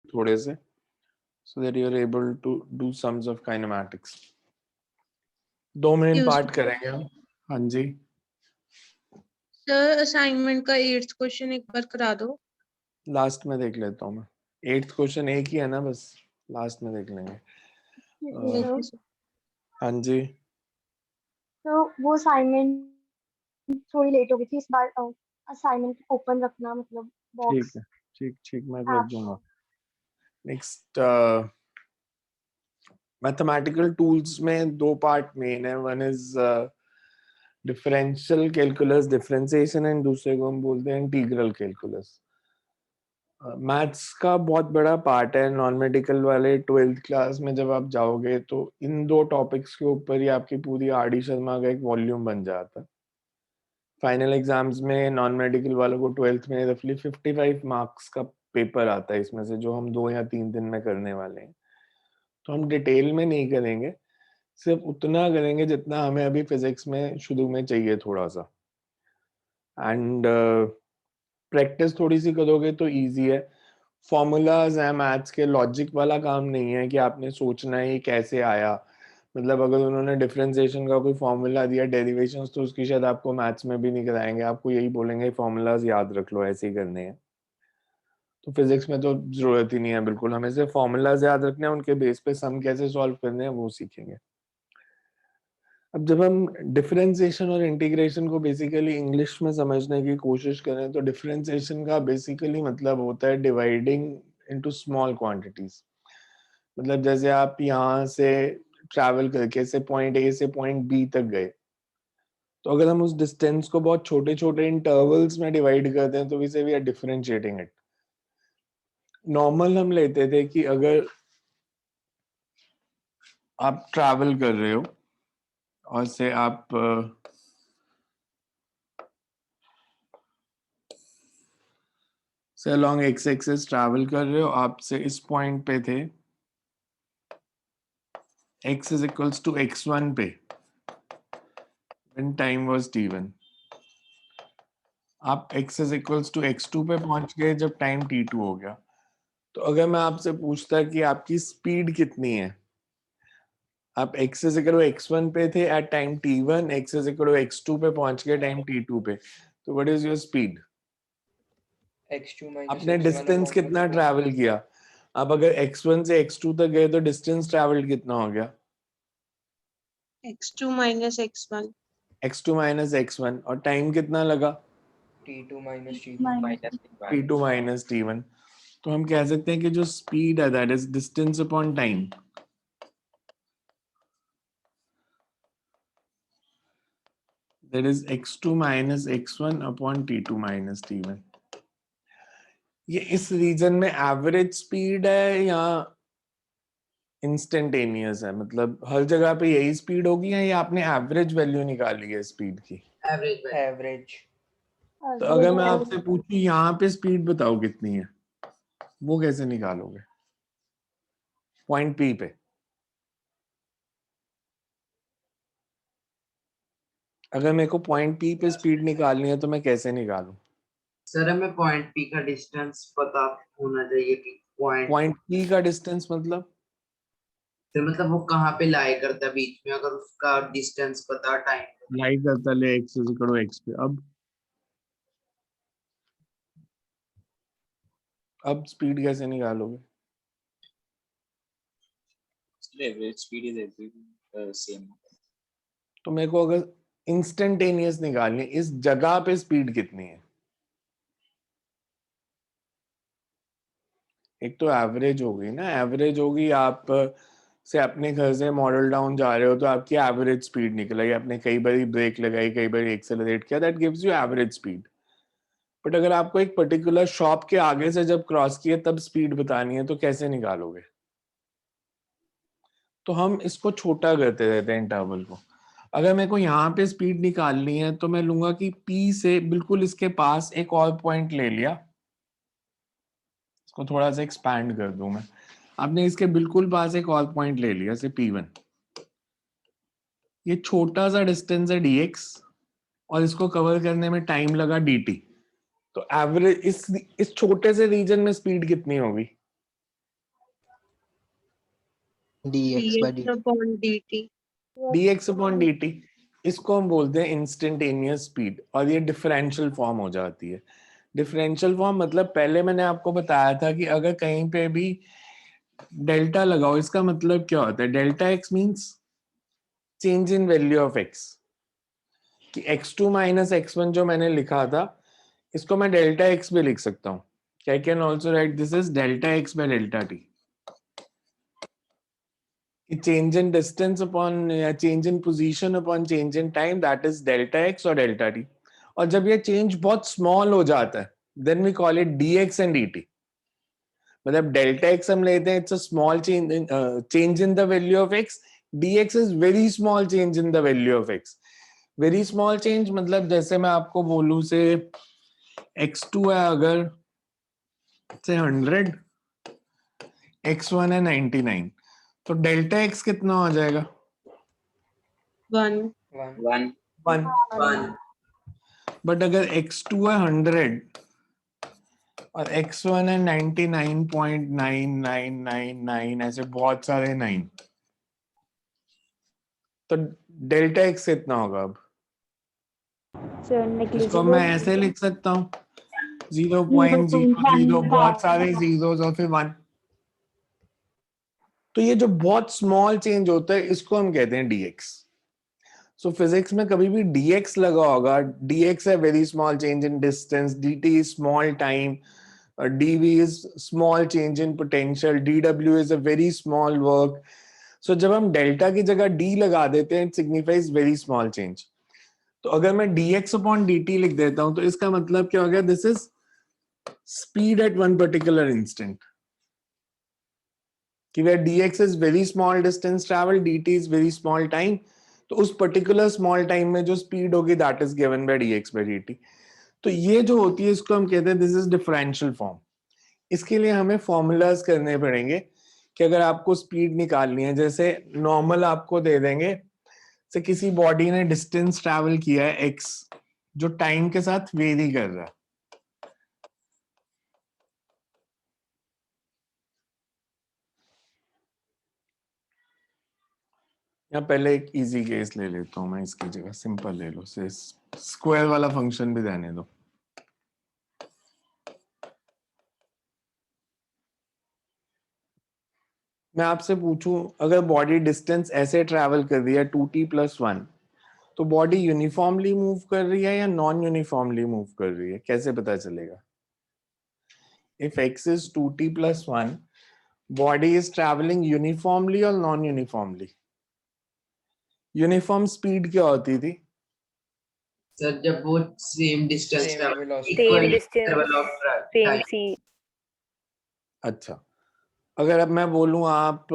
थोड़े से, so that you are able to do sums of kinematics. 2 minute part करेंगे हम। हाँ जी सर असाइनमेंट का 8th क्वेश्चन एक बार करा दो। लास्ट में देख लेता हूँ मैं। 8th क्वेश्चन एक ही है ना, बस लास्ट में देख लेंगे। Okay sir. हाँ जी तो वो असाइनमेंट थोड़ी लेट हो गई थी इस बार। असाइनमेंट ओपन रखना, मतलब ठीक बॉक्स है, ठीक मैं कर ऐप। दूंगा। नेक्स्ट मैथमेटिकल टूल्स में 2 पार्ट मेन है। One is differential calculus, differentiation, and दूसरे को हम बोलते हैं इंटीग्रल कैलकुलस। मैथ्स का बहुत बड़ा पार्ट है। नॉन मेडिकल वाले 12th क्लास में जब आप जाओगे तो इन 2 टॉपिक्स के ऊपर ही आपकी पूरी आर.डी. शर्मा का एक वॉल्यूम बन जाता है। फाइनल एग्जाम्स में नॉन मेडिकल वालों को 12th में रफली 55 मार्क्स का पेपर आता है, इसमें से जो हम 2 या 3 दिन में करने वाले हैं। तो हम डिटेल में नहीं करेंगे, सिर्फ उतना करेंगे जितना हमें अभी फिजिक्स में शुरू में चाहिए थोड़ा सा। एंड प्रैक्टिस थोड़ी सी करोगे तो इजी है। फॉर्मूलाज है मैथ्स के, लॉजिक वाला काम नहीं है कि आपने सोचना है ये कैसे आया। मतलब अगर उन्होंने डिफरेंशिएशन का कोई फॉर्मूला दिया, डेरिवेशंस, तो उसकी शायद आपको मैथ्स में भी नहीं कराएंगे, आपको यही बोलेंगे फॉर्मूलाज याद रख लो, ऐसे ही करने हैं। तो फिजिक्स में तो जरूरत ही नहीं है बिल्कुल, हमें सिर्फ फॉर्मूलाज याद रखने हैं, उनके बेस पे सम कैसे सॉल्व करने हैं वो सीखेंगे। अब जब हम डिफरेंशिएशन और इंटीग्रेशन को बेसिकली इंग्लिश में समझने की कोशिश करें तो डिफरेंशिएशन का बेसिकली मतलब होता है डिवाइडिंग इनटू स्मॉल क्वांटिटीज। मतलब जैसे आप यहाँ से ट्रैवल करके से पॉइंट ए से पॉइंट बी तक गए, तो अगर हम उस डिस्टेंस को बहुत छोटे छोटे इंटरवल्स में डिवाइड करते हैं तो वैसे we are differentiating it. Normal हम लेते थे कि अगर आप ट्रैवल कर रहे हो और से आप से अलॉन्ग एक्स एक्सिस ट्रैवल कर रहे हो, आप से इस पॉइंट पे थे, x is equals to x1 पे when time was t1। आप x is equals to x2 पे पहुंच गए जब टाइम t2 हो गया। तो अगर मैं आपसे पूछता कि आपकी स्पीड कितनी है, आप x is equal to x1 पे थे at time t1, x is equal to x2 पे पहुंच गए टाइम t2 पे, तो what is your speed? x2 minus आपने x1 डिस्टेंस upon कितना x2। ट्रैवल किया? अब अगर x1 से x2 तक गए तो डिस्टेंस ट्रैवल कितना हो गया? x2 minus x1। x2 minus x1, और टाइम कितना लगा? t2 minus t1। t2 minus t1। तो हम कह सकते हैं कि जो स्पीड है that is distance upon time. That is x2 minus x1 upon t2 minus t1। ये इस रीजन में एवरेज स्पीड है या इंस्टेंटेनियस है? मतलब हर जगह पे यही स्पीड होगी या ये आपने एवरेज वैल्यू निकाली है स्पीड की? एवरेज। तो अगर मैं आपसे पूछूं यहाँ पे स्पीड बताओ कितनी है, वो कैसे निकालोगे? पॉइंट पी पे अगर मेरे को पॉइंट पी पे स्पीड निकालनी है तो मैं कैसे निकालूं? सर हमें पॉइंट पी का डिस्टेंस पता होना चाहिए कि पॉइंट पी का डिस्टेंस मतलब तो मतलब वो कहाँ पे लाई करता है बीच में, अगर उसका डिस्टेंस पता, टाइम लाई करता ले x is equal to x पे। अब स्पीड कैसे निकालोगे? Average speed is every same. तो मेरे को अगर इंस्टेंटेनियस निकालनी है, इस जगह पे स्पीड कितनी है? एक तो एवरेज होगी ना, एवरेज होगी। आप से अपने घर से मॉडल टाउन जा रहे हो तो आपकी एवरेज स्पीड निकल आई, आपने कई बार ब्रेक लगाई, कई बार एक्सेलरेट किया, that gives you average speed. But अगर आपको एक पर्टिकुलर शॉप के आगे से जब क्रॉस किए तब स्पीड बतानी है तो कैसे निकालोगे? तो हम इसको छोटा करते रहते हैं इंटरवल को। अगर मेरे को यहाँ पे स्पीड निकालनी है तो मैं लूंगा कि P से बिल्कुल इसके पास एक और पॉइंट ले लिया, इसको थोड़ा सा एक्सपैंड कर दूं मैं। आपने इसके बिल्कुल पास एक और पॉइंट ले लिया से P1, ये छोटा सा डिस्टेंस है dx और इसको कवर करने में टाइम लगा dt। तो एवरेज इस छोटे से रीजन में स्पीड कितनी होगी? dx by dx dt. upon dt. dx upon dt, इसको हम बोलते हैं इंस्टेंटेनियस स्पीड, और ये डिफरेंशियल फॉर्म हो जाती है। डिफरेंशियल फॉर्म मतलब पहले मैंने आपको बताया था कि अगर कहीं पे भी डेल्टा लगाओ, इसका मतलब क्या होता है? Delta x means change in value of x, कि x2 माइनस x1 जो मैंने लिखा था, इसको मैं डेल्टा एक्स भी लिख सकता हूँ। I can also write this is delta x by delta t. Change in distance upon या change in position upon change in time, that is delta x और डेल्टा टी। और जब ये चेंज बहुत स्मॉल हो जाता है, then we call it dx and dt। मतलब डेल्टा एक्स हम लेते हैं, it's a small change in the value of x, dx is very small change in the value of x. Very small change मतलब जैसे मैं आपको बोलूं से x2 है अगर से 100, x1 है 99, तो डेल्टा x कितना हो जाएगा? 1 1 1। 1 बट अगर x2 है 100 और x1 है 99.9999, ऐसे बहुत सारे 9, तो डेल्टा x कितना होगा? अब इसको मैं ऐसे लिख सकता हूँ 0.00, बहुत सारे जीरोस और फिर 1। तो ये जो बहुत स्मॉल चेंज होता है, इसको हम कहते हैं dx। सो फिजिक्स में कभी भी dx लगा होगा, dx है very small change in distance, dt is small time, dv is small change in potential, dw is a very small work. So जब हम डेल्टा की जगह d लगा देते हैं, it signifies very small change. तो अगर मैं dx अपॉन dt लिख देता हूं, तो इसका मतलब क्या हो गया? This is speed at one particular instant, कि where dx is very small distance travel, dt is very small time, तो उस पर्टिकुलर स्मॉल टाइम में जो स्पीड होगी that is given by dx by dt। तो ये जो होती है इसको हम कहते हैं दिस इज डिफरेंशियल फॉर्म। इसके लिए हमें फॉर्मूलाज करने पड़ेंगे कि अगर आपको स्पीड निकालनी है, जैसे नॉर्मल आपको दे देंगे से किसी बॉडी ने डिस्टेंस ट्रैवल किया है x, जो टाइम के साथ वेरी कर रहा है। या पहले एक इजी केस ले लेता हूं मैं, इसकी जगह सिंपल ले लो, से स्क्वायर वाला फंक्शन भी रहने दो। मैं आपसे पूछूं अगर बॉडी डिस्टेंस ऐसे ट्रैवल कर रही है 2t+1, तो बॉडी यूनिफॉर्मली मूव कर रही है या नॉन यूनिफॉर्मली मूव कर रही है? कैसे पता चलेगा? If x is 2t+1, body is traveling uniformly or non uniformly? Uniform speed क्या होती थी? सर जब वो same distance Same travel velocity. Equal Same distance, interval of same time. c. अच्छा, अगर अब मैं बोलूं आप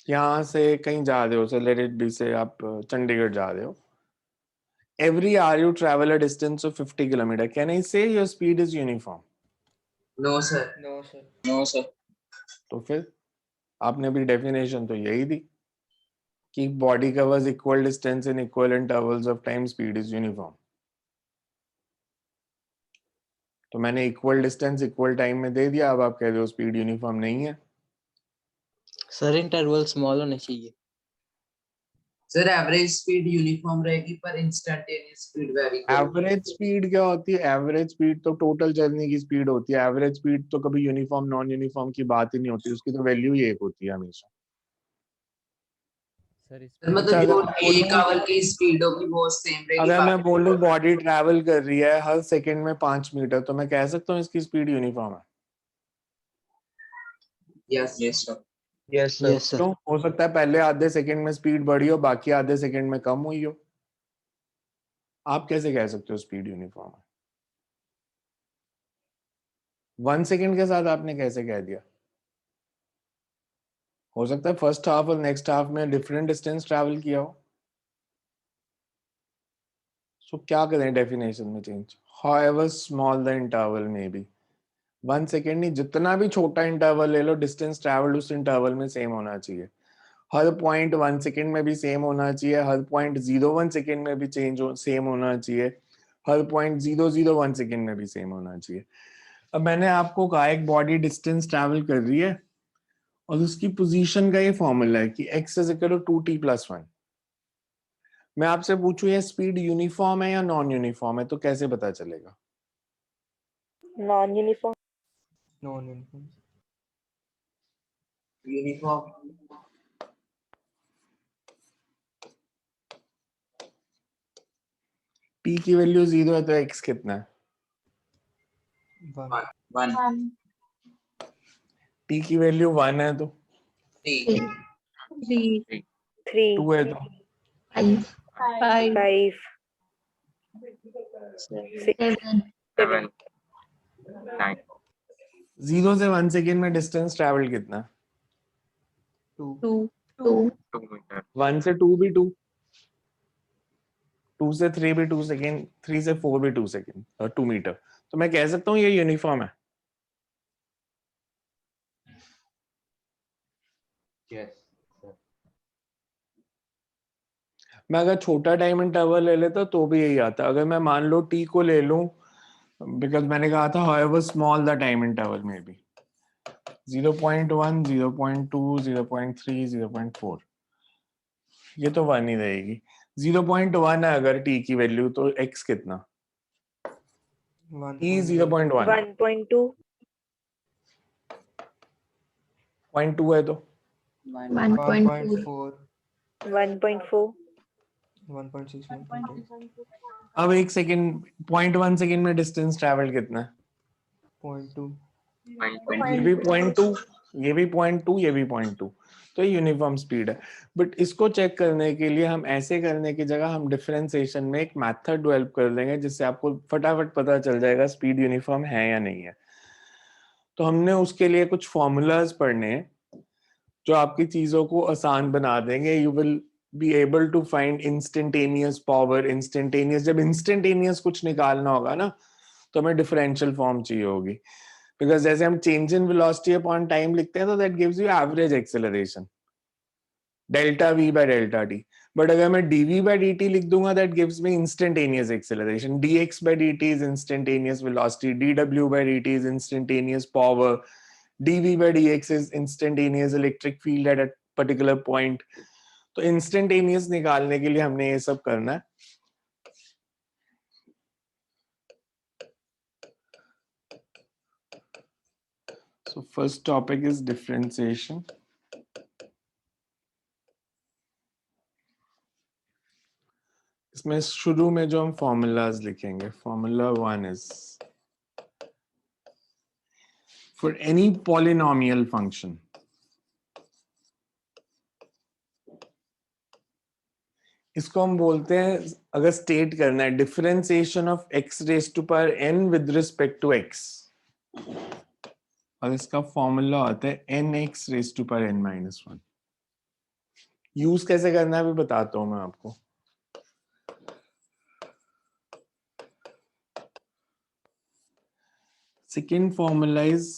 यहां से कहीं जा रहे हो, से लेट इट बी से आप चंडीगढ़ जा रहे हो, every hour you travel a distance of 50 kilometer, can I say your speed is uniform? No sir. No sir. No sir. तो फिर आपने भी डेफिनेशन तो यही दी कि body covers equal distance in equal intervals of time, speed is uniform. तो मैंने equal distance equal time में दे दिया, अब आप कह रहे हो स्पीड यूनिफॉर्म नहीं है। सर इंटरवल स्मॉल होने चाहिए। सर एवरेज स्पीड यूनिफॉर्म रहेगी पर इंस्टेंटेनियस स्पीड वेरी करेगी। एवरेज स्पीड क्या होती है? एवरेज स्पीड तो टोटल जर्नी की स्पीड होती है। एवरेज स्पीड तो कभी यूनिफॉर्म नॉन यूनिफॉर्म की बात ही नहीं होती, उसकी तो वैल्यू ही एक होती है हमेशा। सर मतलब जो एक आवर की स्पीड होगी वो सेम रहेगी। अगर मैं बोलूं बॉडी ट्रैवल कर रही है हर सेकंड में 5 मीटर, तो मैं कह सकता हूँ इसकी स्पीड यूनिफॉर्म है। Yes Yes sir. Yes sir. Yes sir. तो हो सकता है पहले आधे सेकंड में स्पीड बढ़ी हो, बाकी आधे सेकंड में कम हुई हो। आप कैसे कह सकते हो स्पीड यूनिफॉर्म है? 1 सेकंड के साथ आपने कैसे कह दिया? हो सकता है फर्स्ट हाफ और नेक्स्ट हाफ में डिफरेंट डिस्टेंस ट्रैवल किया हो। सो क्या करें डेफिनेशन में change? However small the interval may be, 1 second नहीं, जितना भी छोटा इंटरवल ले लो, डिस्टेंस ट्रैवल्ड उस इंटरवल में सेम होना चाहिए। हर पॉइंट 1 सेकेंड में भी सेम होना चाहिए, हर पॉइंट 0.1 सेकेंड में भी सेम होना चाहिए, हर पॉइंट 0.001 सेकेंड में भी सेम होना चाहिए। अब मैंने आपको कहा एक बॉडी डिस्टेंस ट्रैवल कर रही है और उसकी पोजीशन का ये फॉर्मूला है कि x is equal to 2t+1। मैं आपसे पूछूं ये स्पीड यूनिफॉर्म है या नॉन यूनिफॉर्म है, तो कैसे पता चलेगा? Non uniform. Non uniform. Uniform. t की वैल्यू 0 है तो x कितना है? 1 1 1 t की वैल्यू 1 है तो 3 3 3 2 है तो 5 5 6 7 9 0 से 1 सेकेंड में डिस्टेंस ट्रैवल कितना है? 2 2 2 meter 1 से 2 भी 2, 2 से 3 भी 2 सेकेंड, 3 से 4 भी 2 सेकेंड और 2 मीटर। तो मैं कह सकता हूँ ये यूनिफॉर्म है। मैं अगर छोटा टाइम इंटरवल ले लेता तो भी यही आता। अगर मैं मान लो t को ले लूं, बिकॉज मैंने कहा था however small the time interval may be, 0.1 0.2 0.3 0.4, ये तो 1 ही रहेगी। 0.1 है अगर t की वैल्यू, तो x कितना? t 0.1 1.2 0.2 है तो 1.4 1.4 1.6 1.8 अब 1 सेकेंड 0.1 सेकेंड में डिस्टेंस ट्रैवल कितना है? 0.2 ये भी 0.2, ये भी 0.2, ये भी 0.2, तो ये यूनिफॉर्म स्पीड है। बट इसको चेक करने के लिए हम ऐसे करने की जगह हम डिफरेंशिएशन में एक मेथड डेवलप कर लेंगे जिससे आपको फटाफट पता चल जाएगा स्पीड यूनिफॉर्म है या नहीं है। तो हमने उसके लिए कुछ फॉर्मूलाज पढ़ने हैं जो आपकी चीजों को आसान बना देंगे। You will be able to find instantaneous power, instantaneous, जब इंस्टेंटेनियस कुछ निकालना होगा ना तो हमें डिफरेंशियल फॉर्म चाहिए होगी, बिकॉज जैसे हम change in velocity upon time लिखते हैं तो that gives you average acceleration delta v by delta t। But अगर मैं dv by dt लिख दूंगा that gives me instantaneous acceleration, dx by dt is instantaneous velocity, dw by dt is instantaneous power, dv by dx is instantaneous electric field at a particular point। तो instantaneous निकालने के लिए हमने ये सब करना है। So first topic is differentiation। इसमें शुरू में जो हम फॉर्मूलाज लिखेंगे, formula 1 is for any polynomial function इसको हम बोलते हैं, अगर स्टेट करना है, differentiation of x raise to power n with respect to x, और इसका फॉर्मूला होता है nx raise to power n-1। Use कैसे करना है भी बताता हूं मैं आपको। Second formula is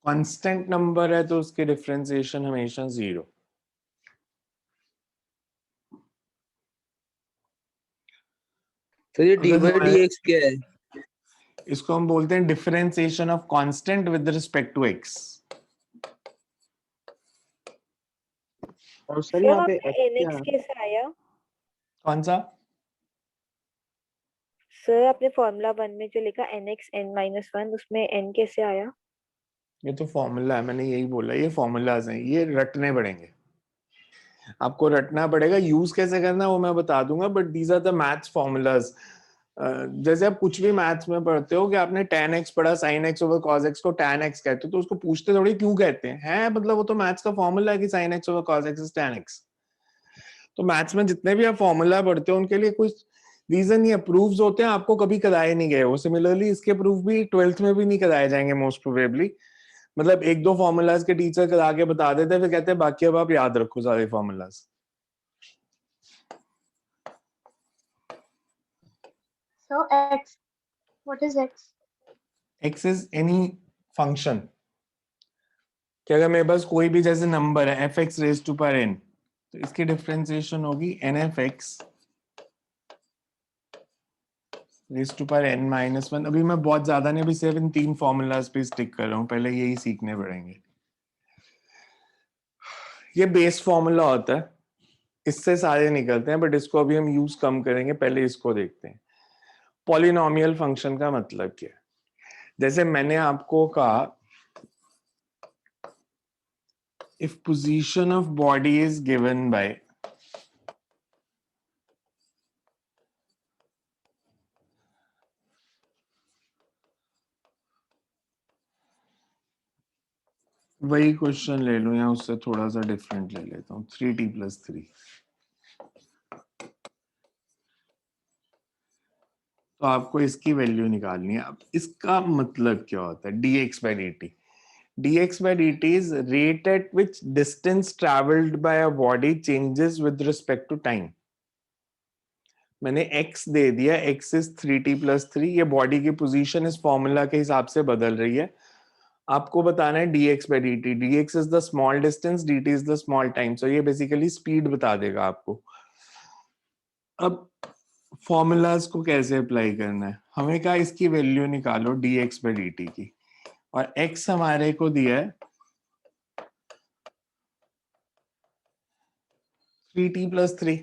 constant number है तो उसके डिफरेंशिएशन हमेशा 0। तो ये dy अगर dx क्या है? इसको हम बोलते हैं differentiation of constant with respect to x। और सर सर यहाँ पे आपने x क्या nx है? कैसे आया? कौन सा? सर आपने फॉर्मूला 1 में जो लिखा nx n-1 उसमें n कैसे आया? ये तो फॉर्मूला है, मैंने यही बोला, ये फॉर्मूलाज हैं, ये रटने पड़ेंगे, आपको रटना पड़ेगा। यूज कैसे करना है वो मैं बता दूंगा, but these are the maths formulas. जैसे आप कुछ भी मैथ्स में पढ़ते हो कि आपने tan x पढ़ा, sin x over cos x को tan x कहते हो, तो उसको पूछते थोड़ी क्यों कहते हैं, मतलब वो तो मैथ्स का फॉर्मूला है कि sin x over cos x is tan x। तो मैथ्स में जितने भी आप फॉर्मूला पढ़ते हो उनके लिए कुछ रीजन या प्रूफ्स होते हैं, आपको कभी कराए नहीं गए वो। सिमिलरली इसके प्रूफ भी 12th में भी नहीं कराए जाएंगे मोस्ट प्रोबेबली। मतलब एक दो फॉर्मूलाज के टीचर करा के बता देते हैं, फिर कहते हैं बाकी अब आप याद रखो सारे formulas. So x, what is x? x is any function, कि अगर मेरे पास कोई भी जैसे नंबर है f(x) raise to power n, तो इसकी डिफरेंशिएशन होगी n(f(x) raise to power n minus 1। अभी मैं बहुत ज्यादा नहीं, अभी सिर्फ इन 3 फॉर्मूलाज पे स्टिक कर रहा हूँ, पहले यही सीखने पड़ेंगे। ये बेस फॉर्मूला होता है, इससे सारे निकलते हैं, बट इसको अभी हम यूज कम करेंगे, पहले इसको देखते हैं। पॉलिनोमियल फंक्शन का मतलब क्या है? जैसे मैंने आपको कहा, if position of body is given by वही क्वेश्चन ले लूं या उससे थोड़ा सा डिफरेंट ले लेता हूँ, 3t + 3। तो आपको इसकी वैल्यू निकालनी है। अब इसका मतलब क्या होता है? dx/dt। dx/dt is rate at which distance traveled by a body changes with respect to time। मैंने x दे दिया, x is 3t + 3। ये बॉडी की पोजीशन इस फॉर्मूला के हिसाब से बदल रही है। आपको बताना है dx/dt। dx is the small distance, dt is the small time। So ये बेसिकली स्पीड बता देगा आपको। अब फॉर्मूलाज को कैसे अप्लाई करना है? हमें कहा इसकी वैल्यू निकालो dx/dt की, और x हमारे को दिया है 3t + 3।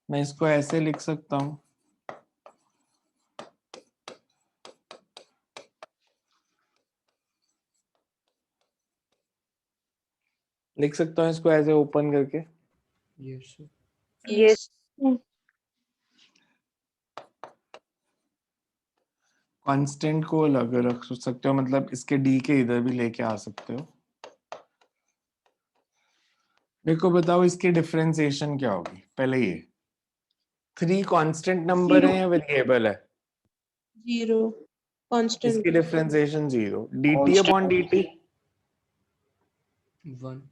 मैं इसको ऐसे लिख सकता हूं, लिख सकता हूं इसको ऐसे ओपन करके। Yes, sir. Yes. कांस्टेंट को अलग रख सकते हो, मतलब इसके d के इधर भी लेके आ सकते हो। मेरे को बताओ इसकी डिफरेंशिएशन क्या होगी? पहले ये 3 कांस्टेंट नंबर है या वेरिएबल है? 0 constant इसकी डिफरेंशिएशन 0। dt/dt 1.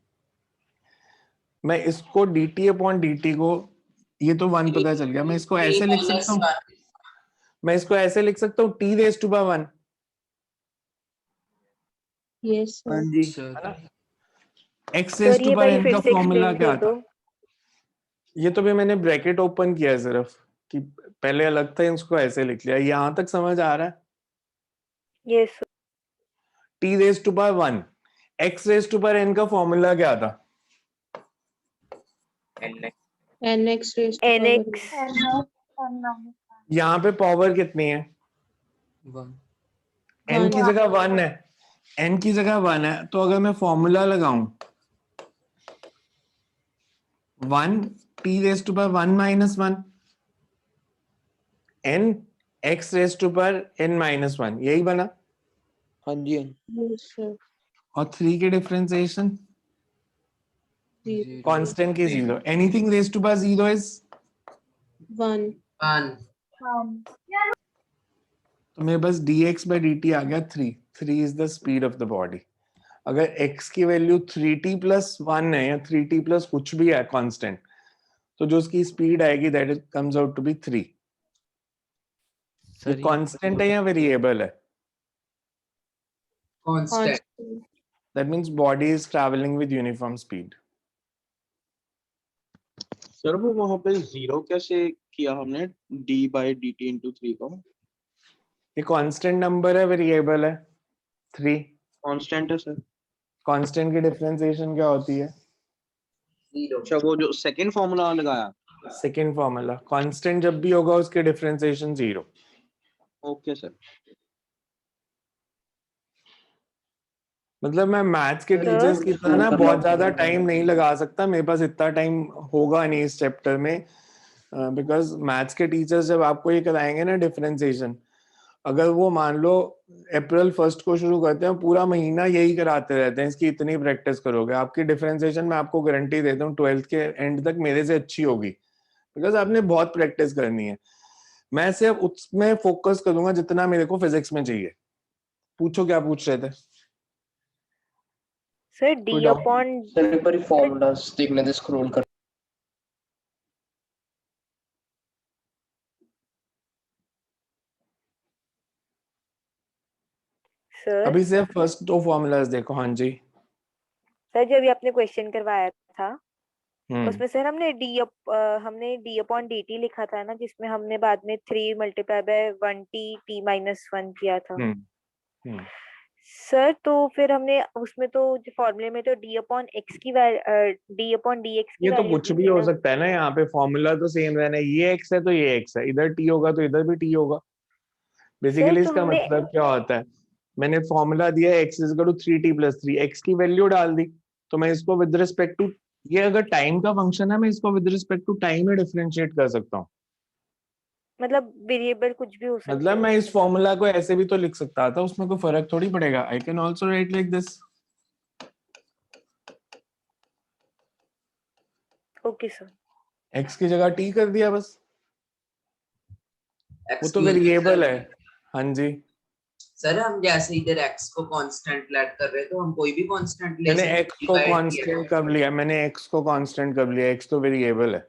मैं इसको dt/dt को, ये तो 1 पता चल गया, मैं इसको ऐसे लिख सकता हूँ, मैं इसको ऐसे लिख सकता हूँ t⁻1। yes sir. हाँ जी, Sir. है ना? x सर ये भाई n फिर का से फॉर्मूला एक्सप्लेन क्या कर था? दो। ये तो भी मैंने ब्रैकेट ओपन किया है सिर्फ, कि पहले अलग था, इसको ऐसे लिख लिया। यहां तक समझ आ रहा है? यस t⁻1 x⁻n का फॉर्मूला क्या था? nx raised to power nx यहाँ पे पावर कितनी है? 1. n की 1 जगह 1 है, n की जगह 1 है, तो अगर मैं फॉर्मूला लगाऊं 1 t⁻1 - 1 n x⁻n - 1, यही बना। हाँ जी हाँ जी। yes sir. और 3 के डिफरेंशिएशन 0 कांस्टेंट की 0। Anything raise to power 0 is 1 1 तो मेरे पास dx/dt आ गया 3। 3 is the speed of the body. अगर x की वैल्यू 3t + 1 है या 3t + कुछ भी है कांस्टेंट, तो जो उसकी स्पीड आएगी that is comes out to be 3। ये सर ये कांस्टेंट है या वेरिएबल है? Constant. constant that means body is travelling with uniform speed. Sir वो वहां पे 0 कैसे किया हमने d/dt × 3 को? ये कांस्टेंट नंबर है, वेरिएबल है? 3 कांस्टेंट है सर। कांस्टेंट की डिफरेंशिएशन क्या होती है? 0 अच्छा वो जो सेकंड फार्मूला लगाया। Second formula. कांस्टेंट जब भी होगा उसके डिफरेंशिएशन 0। Okay sir. मतलब मैं मैथ्स के सर टीचर्स की तरह ना बहुत ज्यादा टाइम नहीं लगा सकता, मेरे पास इतना टाइम होगा नहीं इस चैप्टर में, बिकॉज मैथ्स के टीचर्स जब आपको ये कराएंगे ना डिफरेंशिएशन, अगर वो मान लो अप्रैल 1 को शुरू करते हैं, पूरा महीना यही कराते रहते हैं, इसकी इतनी प्रैक्टिस करोगे, आपकी डिफरेंशिएशन मैं आपको गारंटी देता हूँ 12th के एंड तक मेरे से अच्छी होगी, बिकॉज आपने बहुत प्रैक्टिस करनी है। मैं सिर्फ उसमें फोकस करूंगा जितना मेरे को फिजिक्स में चाहिए। पूछो क्या पूछ रहे थे? सर कोई d डाउट? अपॉन सर एक बार फॉर्मूलास देखने दे स्क्रॉल कर। सर अभी सिर्फ फर्स्ट 2 फॉर्मूलाज देखो। हाँ जी, सर जब भी आपने क्वेश्चन करवाया था उसमें सर हमने d अपॉन dt लिखा था ना, जिसमें हमने बाद में 3 मल्टीप्लाई बाय 1t t-1 किया था हम्म सर। तो फिर हमने उसमें तो फॉर्मूले में तो d अपॉन dx की ये तो वैल्यू कुछ थी भी हो ना। सकता है ना, यहाँ पे फॉर्मूला तो सेम रहना है, ये x है तो ये x है, इधर t होगा तो इधर भी t होगा। सर बेसिकली इसका तुमने मतलब क्या होता है, मैंने फॉर्मूला दिया x is equal to 3t+3, x की वैल्यू डाल दी, तो मैं इसको विद रिस्पेक्ट टू, ये अगर टाइम का फंक्शन है मैं इसको विद रिस्पेक्ट टू टाइम ही डिफरेंशिएट कर सकता हूँ। मतलब वेरिएबल कुछ भी हो सकते मतलब हैं मैं इस उसमें। फॉर्मूला को ऐसे भी तो लिख सकता था, उसमें कोई फर्क थोड़ी पड़ेगा। आई can also right like this. Okay sir. x की जगह t कर दिया बस, वो तो Excuse me, वेरिएबल sir. है। हाँ जी, सर हम जैसे इधर x को कांस्टेंट लेट कर रहे हैं, तो हम कोई भी कांस्टेंट ले मैंने सकते x को हैं कांस्टेंट कब लिया, मैंने x को कांस्टेंट कब लिया, x तो वेरिएबल है।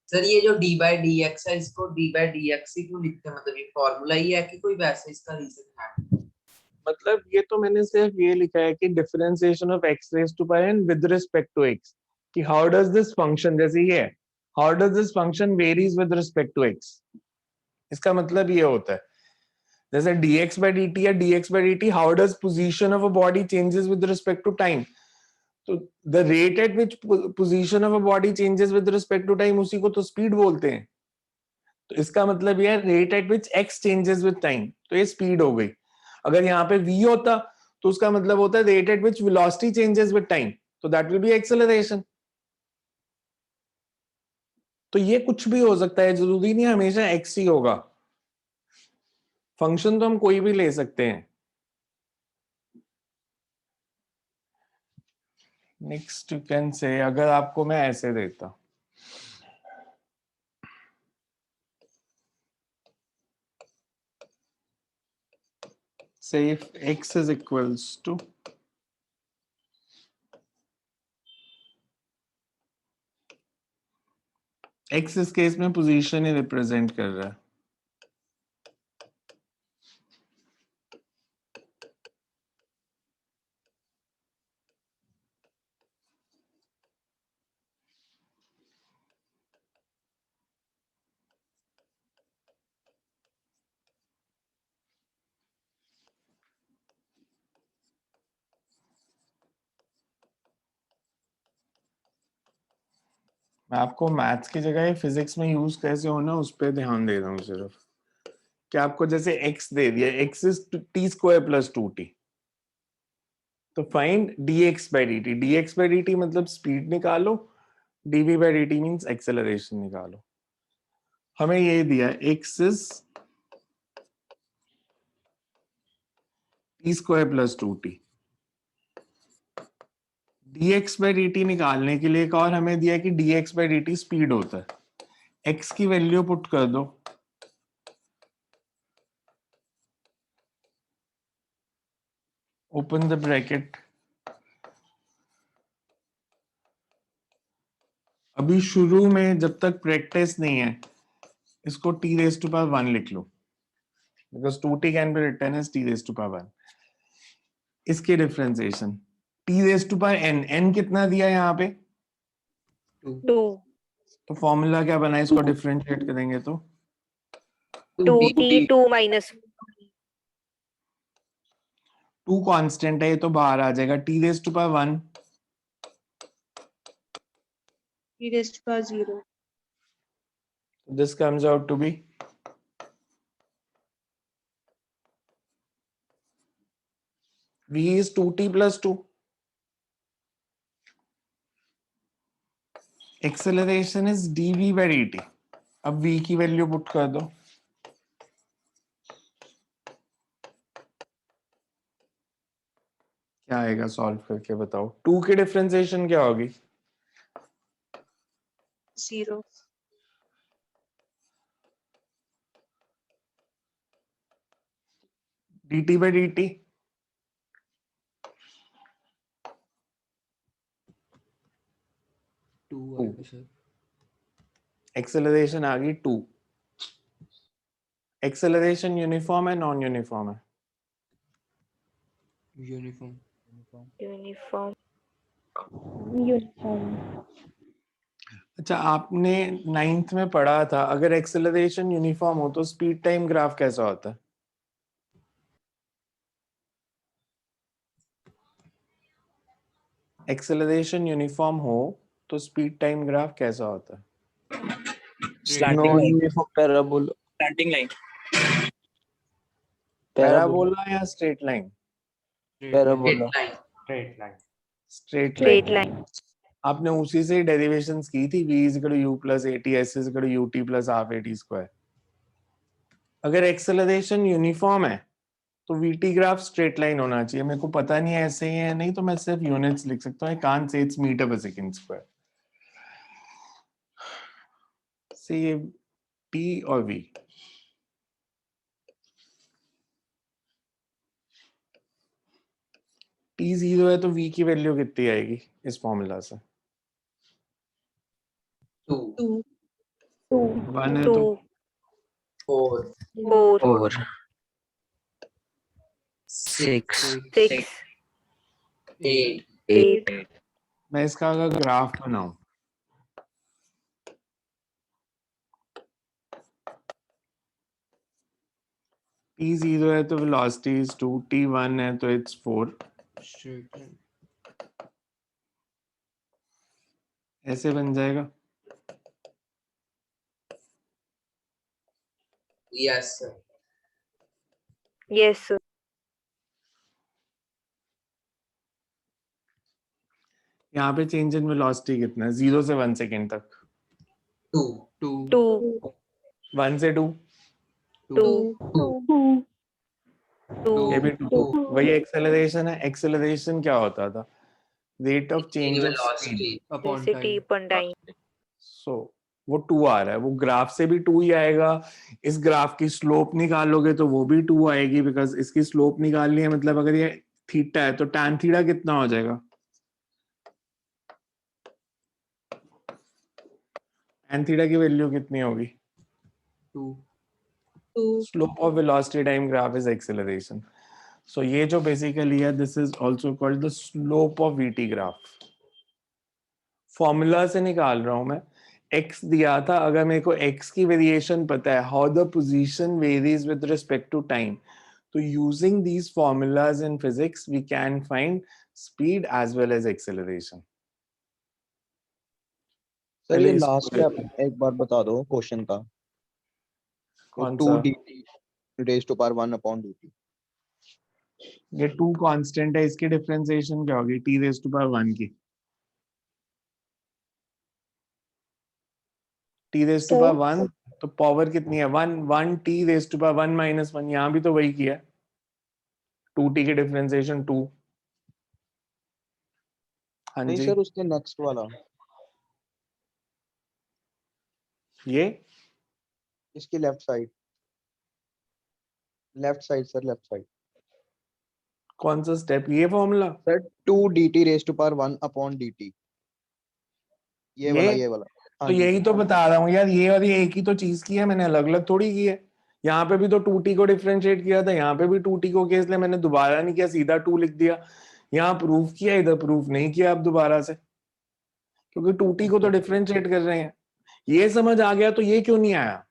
सर ये जो d बाई डी एक्स है, इसको d बाई डी एक्स ही क्यों लिखते हैं? मतलब ये फॉर्मूला ही है कि कोई वैसे इसका रीजन है? मतलब ये तो मैंने सिर्फ ये लिखा है कि differentiation of x raise to power n with respect to x, कि हाउ डज दिस फंक्शन, जैसे ये है, how does this function varies with respect to x, इसका मतलब ये होता है जैसे dx by dt या dx by dt, how does position of a body changes with respect to time, तो the rate at which position of a body changes with respect to time, उसी को तो speed बोलते हैं। तो इसका मतलब ये है rate at which x changes with time, तो ये speed हो गई। अगर यहाँ पे v होता तो उसका मतलब होता है rate at which velocity changes with time, तो that will be acceleration। तो ये कुछ भी हो सकता है, जरूरी नहीं हमेशा x ही होगा। फंक्शन तो हम कोई भी ले सकते हैं। नेक्स्ट यू कैन से, अगर आपको मैं ऐसे देता, say if x is equals to x, इस केस में पोजीशन ही रिप्रेजेंट कर रहा है, मैं आपको मैथ्स की जगह फिजिक्स में यूज कैसे होना उस पर ध्यान दे रहा हूँ सिर्फ, कि आपको जैसे x दे दिया, x इज t² + 2t, तो find dx by dt, dx by dt मतलब स्पीड निकालो, dv by dt means acceleration निकालो। हमें ये दिया x is t² + 2t, dx by dt निकालने के लिए एक और हमें दिया कि dx by dt स्पीड होता है। x की वैल्यू पुट कर दो, ओपन द ब्रैकेट, अभी शुरू में जब तक प्रैक्टिस नहीं है इसको t⁻1 लिख लो, because 2t can be written as t⁻1। इसके डिफरेंशिएशन t⁻n, n कितना दिया यहाँ पे, 2 2 तो फॉर्मूला क्या बना है, इसको डिफरेंशिएट करेंगे तो 2t2 2 कांस्टेंट है, ये तो बाहर आ जाएगा, t⁻1 t⁻0 this comes out to be v is 2t + 2, acceleration is dv by dt। अब v की वैल्यू पुट कर दो, क्या आएगा सॉल्व करके बताओ। 2 की डिफरेंशिएशन क्या होगी, 0 dt by dt, 2 आएगा सर। एक्सेलरेशन आ गई 2। एक्सेलरेशन यूनिफॉर्म है नॉन यूनिफॉर्म है, यूनिफॉर्म। यूनिफॉर्म। यूनिफॉर्म। अच्छा, आपने 9th में पढ़ा था अगर एक्सेलरेशन यूनिफॉर्म हो तो स्पीड टाइम ग्राफ कैसा होता है? एक्सेलरेशन यूनिफॉर्म हो तो स्पीड टाइम ग्राफ कैसा होता है? Slanting line. Parabola Slanting line. Parabola या straight line? Parabola straight line straight straight line. Line. आपने उसी से डेरिवेशंस की थी, v is equal to u plus at, s is equal to ut plus half at square। अगर acceleration uniform है तो vt graph straight line होना चाहिए। मेरे को पता नहीं है ऐसे ही है नहीं, तो मैं सिर्फ यूनिट्स लिख सकता हूँ। I can't say it's metre per second square. से ये t और v, t 0 है तो v की वैल्यू कितनी आएगी इस फॉर्मूला से? 2 2 1 है टू तो 4 फोर 4 6 6 6 8 8 मैं इसका अगर ग्राफ बनाऊं, t 0 है तो वेलोसिटी इज 2, t 1 है तो इट्स 4। Straight line. ऐसे बन जाएगा। यस सर यस यहाँ पे चेंज इन वेलोसिटी कितना है? 0 से 1 सेकेंड तक। 2 2 2 1 से 2, 2 ये 2 भी 2। वही एक्सेलरेशन है। एक्सेलरेशन क्या होता था? Rate of change of speed. Velocity upon density time. Upon time. So वो 2 आ रहा है, वो ग्राफ से भी 2 ही आएगा। इस ग्राफ की स्लोप निकालोगे तो वो भी 2 आएगी, बिकॉज इसकी स्लोप निकालनी है। मतलब अगर ये थीटा है तो टैन थीटा कितना हो जाएगा? टैन थीटा की वैल्यू कितनी होगी? 2 slope of velocity time graph is acceleration. So ये जो बेसिकली है, this is also called the slope of VT graph. Formula से निकाल रहा हूं मैं। x दिया था, अगर मेरे को x की वेरिएशन पता है, how the position varies with respect to time, तो using these formulas in physics we can find speed as well as acceleration. Sir ये पहले इसको लास्ट स्टेप एक बार बता दो क्वेश्चन का। कौन 2 सा? dt raised to power 1 upon dt। ये 2 कांस्टेंट है, इसकी डिफरेंशिएशन क्या होगी t रेज़ टू पावर 1 की? t रेज़ टू पावर 1 तो पावर कितनी है? 1 1 t raise to power 1 minus 1। यहाँ भी तो वही किया है, 2t की डिफरेंशिएशन 2। हाँ नहीं जी, सर उसके नेक्स्ट वाला ये इसकी left side sir left side. कौन सा स्टेप? ये formula? Sir 2 dt raised to power 1 upon dt। ये वाला तो हाँ जी यही सर। तो बता रहा हूँ यार, ये और ये एक ही तो चीज की है, मैंने अलग अलग थोड़ी की है। यहाँ पे भी तो 2t को डिफरेंशिएट किया था, यहाँ पे भी 2t को किया, इसलिए मैंने दोबारा नहीं किया, सीधा 2 लिख दिया। यहाँ प्रूफ किया, इधर प्रूफ नहीं किया अब दोबारा से, क्योंकि 2t को तो डिफरेंशिएट कर रहे हैं। ये समझ आ गया तो ये क्यों नहीं आया?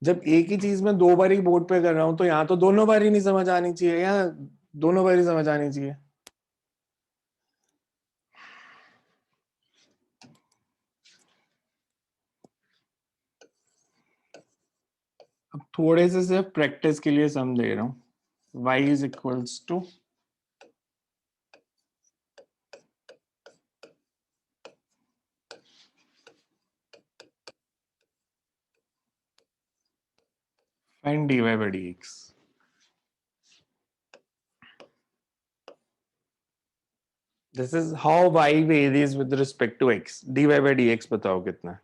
जब एक ही चीज में 2 बार ही बोर्ड पे कर रहा हूं तो यहाँ तो दोनों बार ही नहीं समझ आनी चाहिए, यहाँ दोनों बार ही समझ आनी चाहिए। अब थोड़े से सिर्फ प्रैक्टिस के लिए सम दे रहा हूं। y is equals to find dy by dx। This is how y varies with respect to x। dy by dx बताओ कितना है?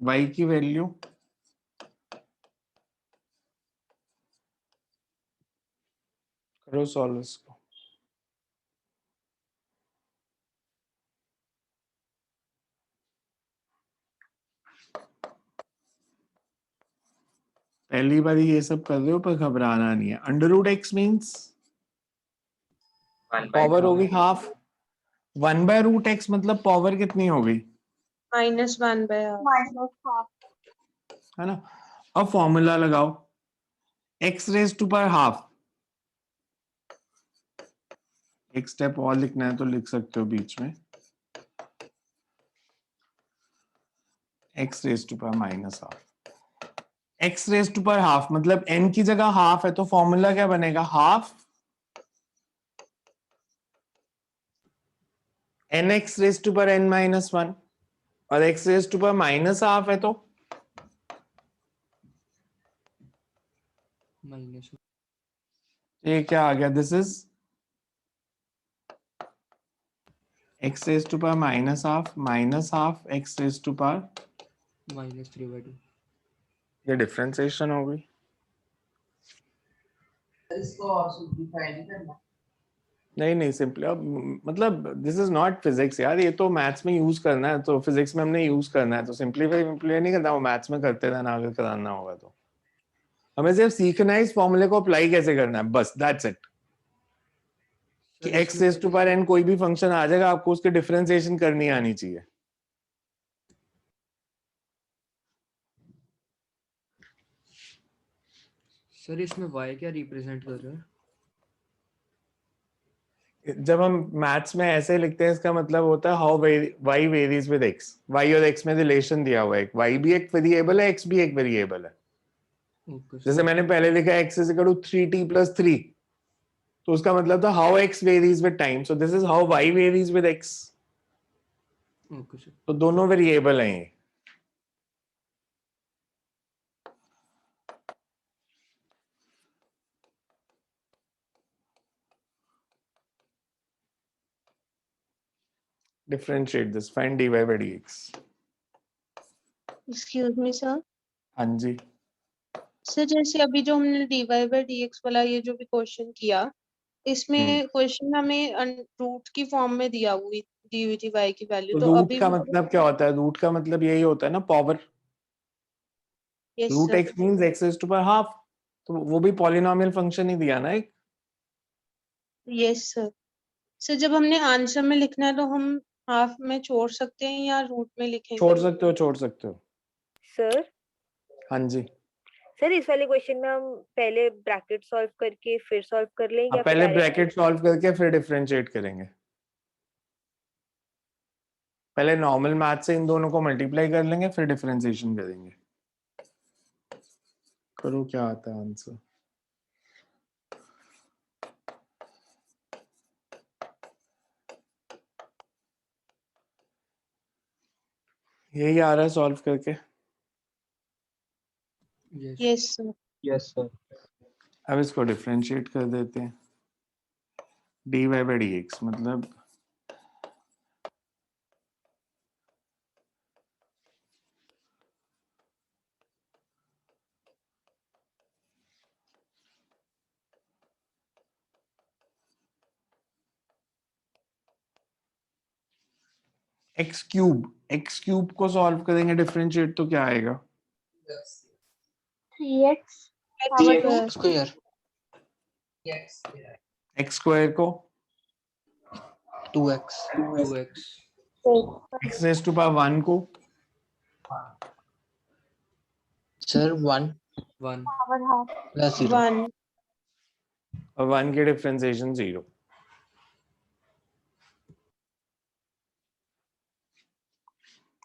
y की वैल्यू करो सॉल्व इसको। पहली बार ये सब कर रहे हो पर घबराना नहीं है। Under root x means 1 by power 2. होगी हाफ। 1/√x मतलब पावर कितनी हो गई, -1/2 minus half. है ना। अब फॉर्मूला लगाओ, x raise to power half. एक स्टेप और लिखना है तो लिख सकते हो बीच में, x raise to power minus half. x raise to power half मतलब n की जगह हाफ है तो फॉर्मूला क्या बनेगा, half nx raise to power n minus 1, और x raise to power minus half है तो माइनस ये क्या आ गया, this is x raise to power minus half x raise to power, -3/2. ये डिफरेंशिएशन हो गई। इसको और सिंपलीफाई नहीं करना। नहीं नहीं सिंपली, अब मतलब दिस इज नॉट फिजिक्स यार, ये तो मैथ्स में यूज करना है, तो फिजिक्स में हमने यूज करना है, तो सिंपलीफाई नहीं करना, वो मैथ्स में करते रहना अगर कराना होगा तो। हमें सिर्फ सीखना है इस फॉर्मूले को अप्लाई कैसे करना है, बस दैट्स इट। कि sir x raise to power n कोई भी फंक्शन आ जाएगा, आपको उसकी डिफरेंशिएशन करनी आनी चाहिए। इसमें y क्या रिप्रेजेंट कर रहा है? जब हम मैथ्स में ऐसे लिखते हैं इसका मतलब होता है how y varies with x, y और x में रिलेशन दिया हुआ है, y भी एक वेरिएबल है, x भी एक वेरिएबल है। ओके जैसे मैंने पहले लिखा है x is equal to 3t + 3, तो उसका मतलब था how x varies with time, so this is how y varies with x। Okay sir. तो दोनों वेरिएबल हैं ये। Differentiate this, find dy by dx। Excuse me sir. हाँ जी, सर जैसे अभी जो हमने dy/dx वाला ये जो भी क्वेश्चन किया, इसमें क्वेश्चन हमें रूट की फॉर्म में दी हुई थी y की वैल्यू, तो तो रूट अभी का वो मतलब क्या होता है, रूट का मतलब यही होता है ना, power. Yes root sir, x means x raise to power half, तो वो भी पॉलिनोमियल फंक्शन ही दिया ना एक। Yes sir. सर जब हमने आंसर में लिखना है तो हम हाफ में छोड़ सकते हैं या रूट में लिखेंगे? छोड़ सकते हो। सर हाँ जी, सर इस वाले क्वेश्चन में हम पहले ब्रैकेट सॉल्व करके फिर सॉल्व कर लें अब या फिर पहले डायरेक्ट? ब्रैकेट सॉल्व करके फिर डिफरेंशिएट करेंगे। पहले नॉर्मल मैथ से इन दोनों को मल्टीप्लाई कर लेंगे, फिर डिफरेंशिएशन करेंगे। करो क्या आता है आंसर। यही आ रहा है सॉल्व करके। Yes sir. Yes sir. अब इसको डिफरेंशिएट कर देते हैं। dy by dx मतलब x क्यूब को सॉल्व करेंगे डिफरेंशिएट तो क्या आएगा, 3x power 2. Square x square को 2x 2x x raise to power 1 को सर 1 1 power half. प्लस 0 1 और 1 के डिफरेंशिएशन 0।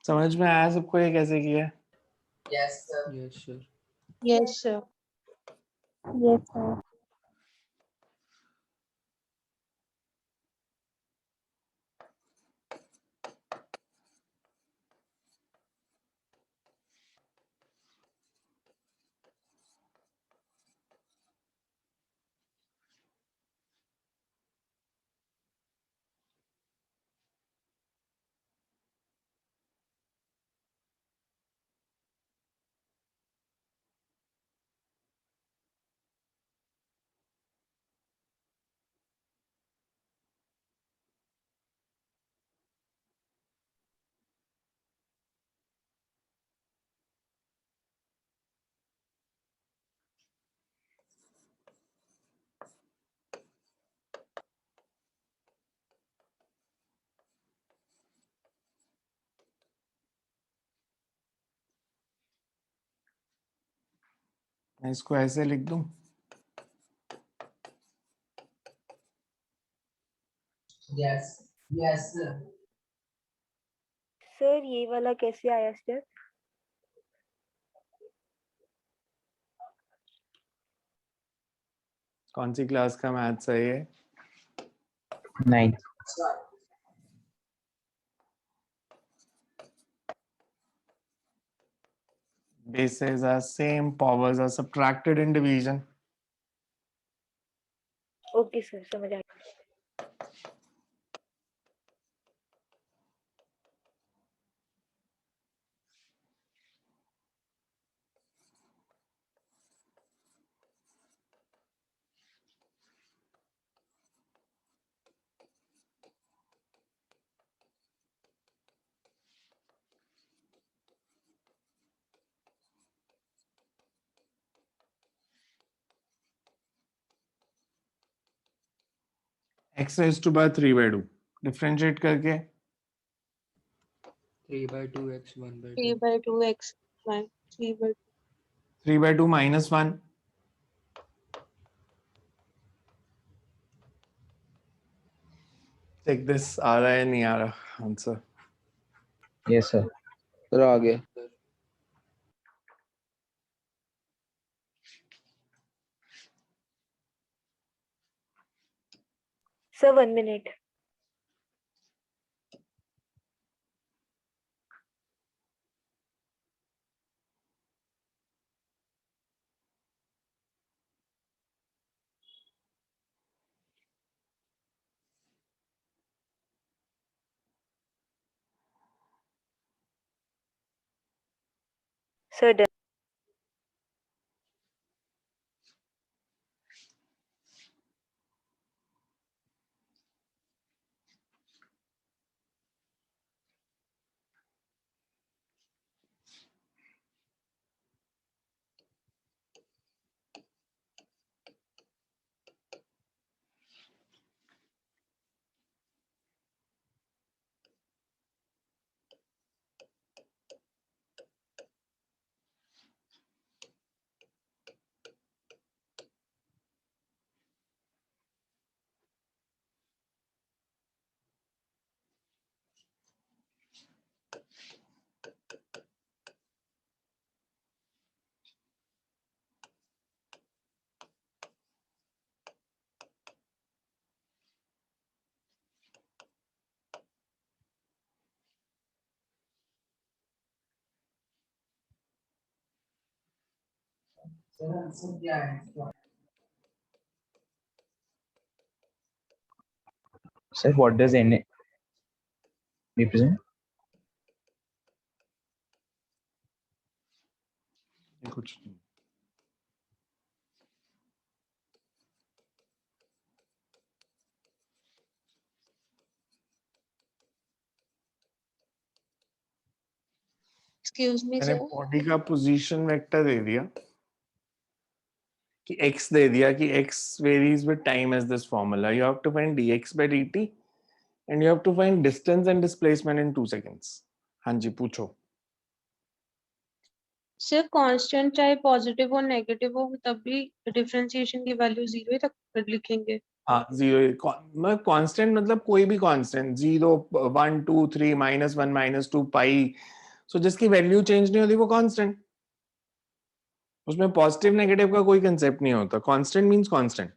समझ में आया सबको ये कैसे किया है? Yes sir. Yes sir. Yes sir. Yes sir. मैं इसको ऐसे लिख दूं, यस यस सर ये वाला कैसे आया स्टेप? कौन सी क्लास का मैथ्स है ये? 9th. Bases are same, powers are subtracted in division. Okay sir, समझ आ गया। X raised to power 3 by 2. Differentiate करके 3/2x 3 1/2. by 2x 3 by 3 by 2 minus 1. Take this, आ रहा है नहीं आ रहा आंसर? Yes, sir. सर आ गया। Sir 1 minute. Sir done. Sir answer क्या है? Sir, what does N represent? ये कुछ नहीं। excuse me मैंने sir बॉडी का पोजीशन वेक्टर दे दिया कि x दे दिया कि x varies with time as this formula. You have to find dx by dt and you have to find distance and displacement in 2 seconds. हाँ जी पूछो। Sir constant चाहे positive और negative हो तब भी डिफरेंशिएशन की वैल्यू 0 तक लिखेंगे। हाँ जीरो मैं कांस्टेंट मतलब कोई भी कांस्टेंट 0 1 2 3 -1 -2 पाई, सो जिसकी वैल्यू चेंज नहीं होती वो कांस्टेंट। उसमें पॉजिटिव नेगेटिव का कोई कंसेप्ट नहीं होता। Constant means constant.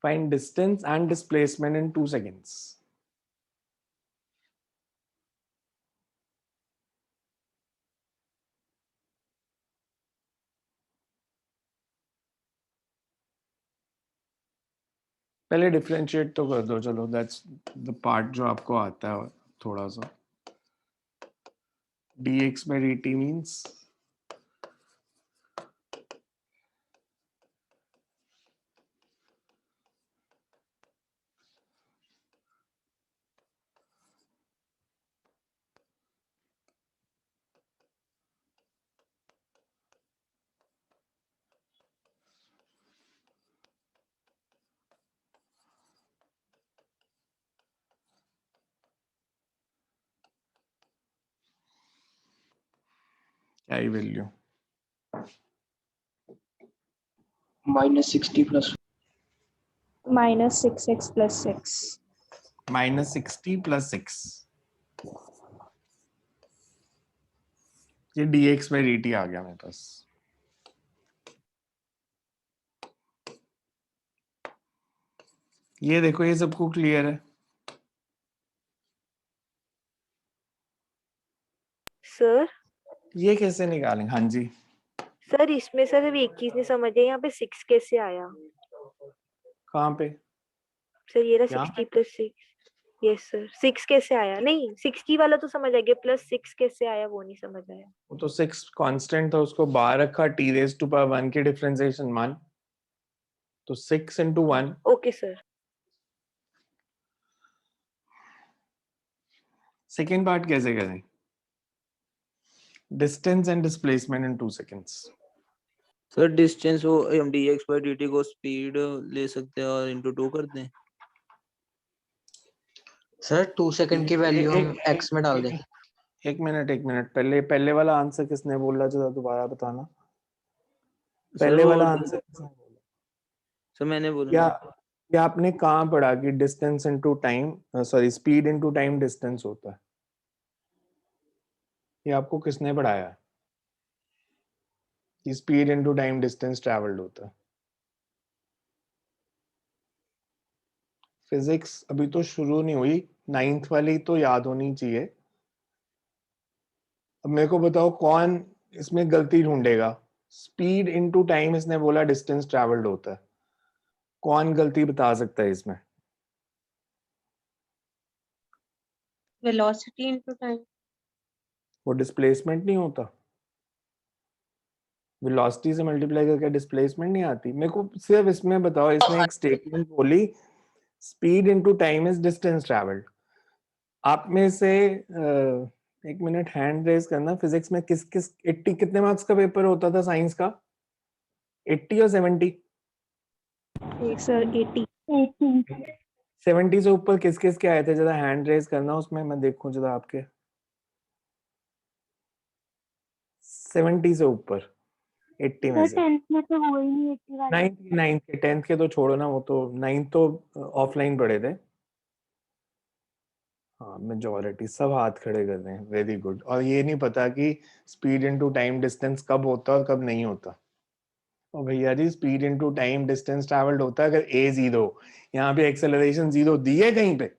Find distance and displacement in 2 seconds. पहले डिफरेंशिएट तो कर दो चलो, दैट्स द पार्ट जो आपको आता है थोड़ा सा। dx by dt means क्या ही वैल्यू? -60 + -6x + 6 -60 + 6 ये dx/dt आ गया मेरे पास। ये देखो, ये सबको क्लियर है? सर ये कैसे निकालेंगे? हाँ जी, सर इसमें सर अभी एक चीज नहीं समझ आई, यहाँ पे 6 कैसे आया? कहाँ पे? सर ये रहा यहाँ 60 + 6। यस सर, 6 कैसे आया? नहीं 60 वाला तो समझ आ गया, +6 कैसे आया वो नहीं समझ आया। वो तो 6 कांस्टेंट था, उसको बाहर रखा, t⁻1 की डिफरेंशिएशन मान, तो 6 × 1। Okay sir. सेकेंड पार्ट कैसे करें? Distance and displacement in 2 seconds. Sir distance वो हम dx/dt को स्पीड ले सकते हैं और इनटू 2 कर दें। सर 2 सेकंड की वैल्यू हम x में डाल दें। एक मिनट, पहले वाला आंसर किसने बोला? जरा दोबारा बताना। पहले वाला आंसर किसने बोला? सर मैंने बोला। क्या आपने कहाँ पढ़ा कि distance into time, sorry speed into time distance होता है? ये आपको किसने पढ़ाया कि speed into time distance travelled होता है? फिजिक्स अभी तो शुरू नहीं हुई, 9th वाली तो याद होनी चाहिए। अब मेरे को बताओ कौन इसमें गलती ढूंढेगा? स्पीड इनटू टाइम इसने बोला डिस्टेंस ट्रैवल्ड होता है, कौन गलती बता सकता है इसमें? Velocity into time. वो डिस्प्लेसमेंट नहीं होता? वेलोसिटी से मल्टीप्लाई करके डिस्प्लेसमेंट नहीं आती? मेरे को सिर्फ इसमें बताओ, इसने एक स्टेटमेंट बोली speed into time is distance travelled. आप में से एक मिनट हैंड रेज करना, फिजिक्स में किस 80 कितने मार्क्स का पेपर होता था साइंस का? 80 और 70? सर 80। 70 से ऊपर किस के आए थे? जरा हैंड रेज करना, उसमें मैं देखूं जरा आपके। 70 से ऊपर 80 में से। 10th में तो हुआ ही नहीं 80 वाला। 9th के 10th के तो छोड़ो ना, वो तो 9th तो ऑफलाइन पढ़े थे। हाँ, मेजॉरिटी सब हाथ खड़े कर रहे हैं, वेरी गुड। और ये नहीं पता कि स्पीड इनटू टाइम डिस्टेंस कब होता है और कब नहीं होता। और भैया जी, speed into time distance travelled होता है अगर a 0, यहाँ पे एक्सेलरेशन 0 दी है कहीं पे?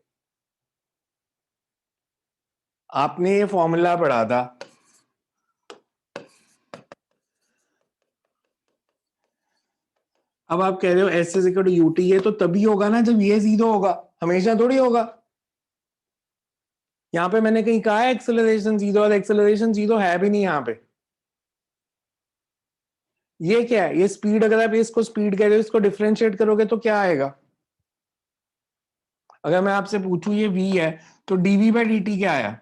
आपने ये फॉर्मूला पढ़ा था, अब आप कह रहे हो s = ut, ये तो तभी होगा ना जब ये 0 होगा, हमेशा थोड़ी होगा। यहाँ पे मैंने कहीं कहा है एक्सेलरेशन 0, और एक्सेलरेशन 0 है भी नहीं यहाँ पे। ये क्या है? ये स्पीड, अगर आप इसको स्पीड कह रहे हो, इसको डिफरेंशिएट करोगे तो क्या आएगा? अगर मैं आपसे पूछूं ये v है तो dv/dt क्या आया?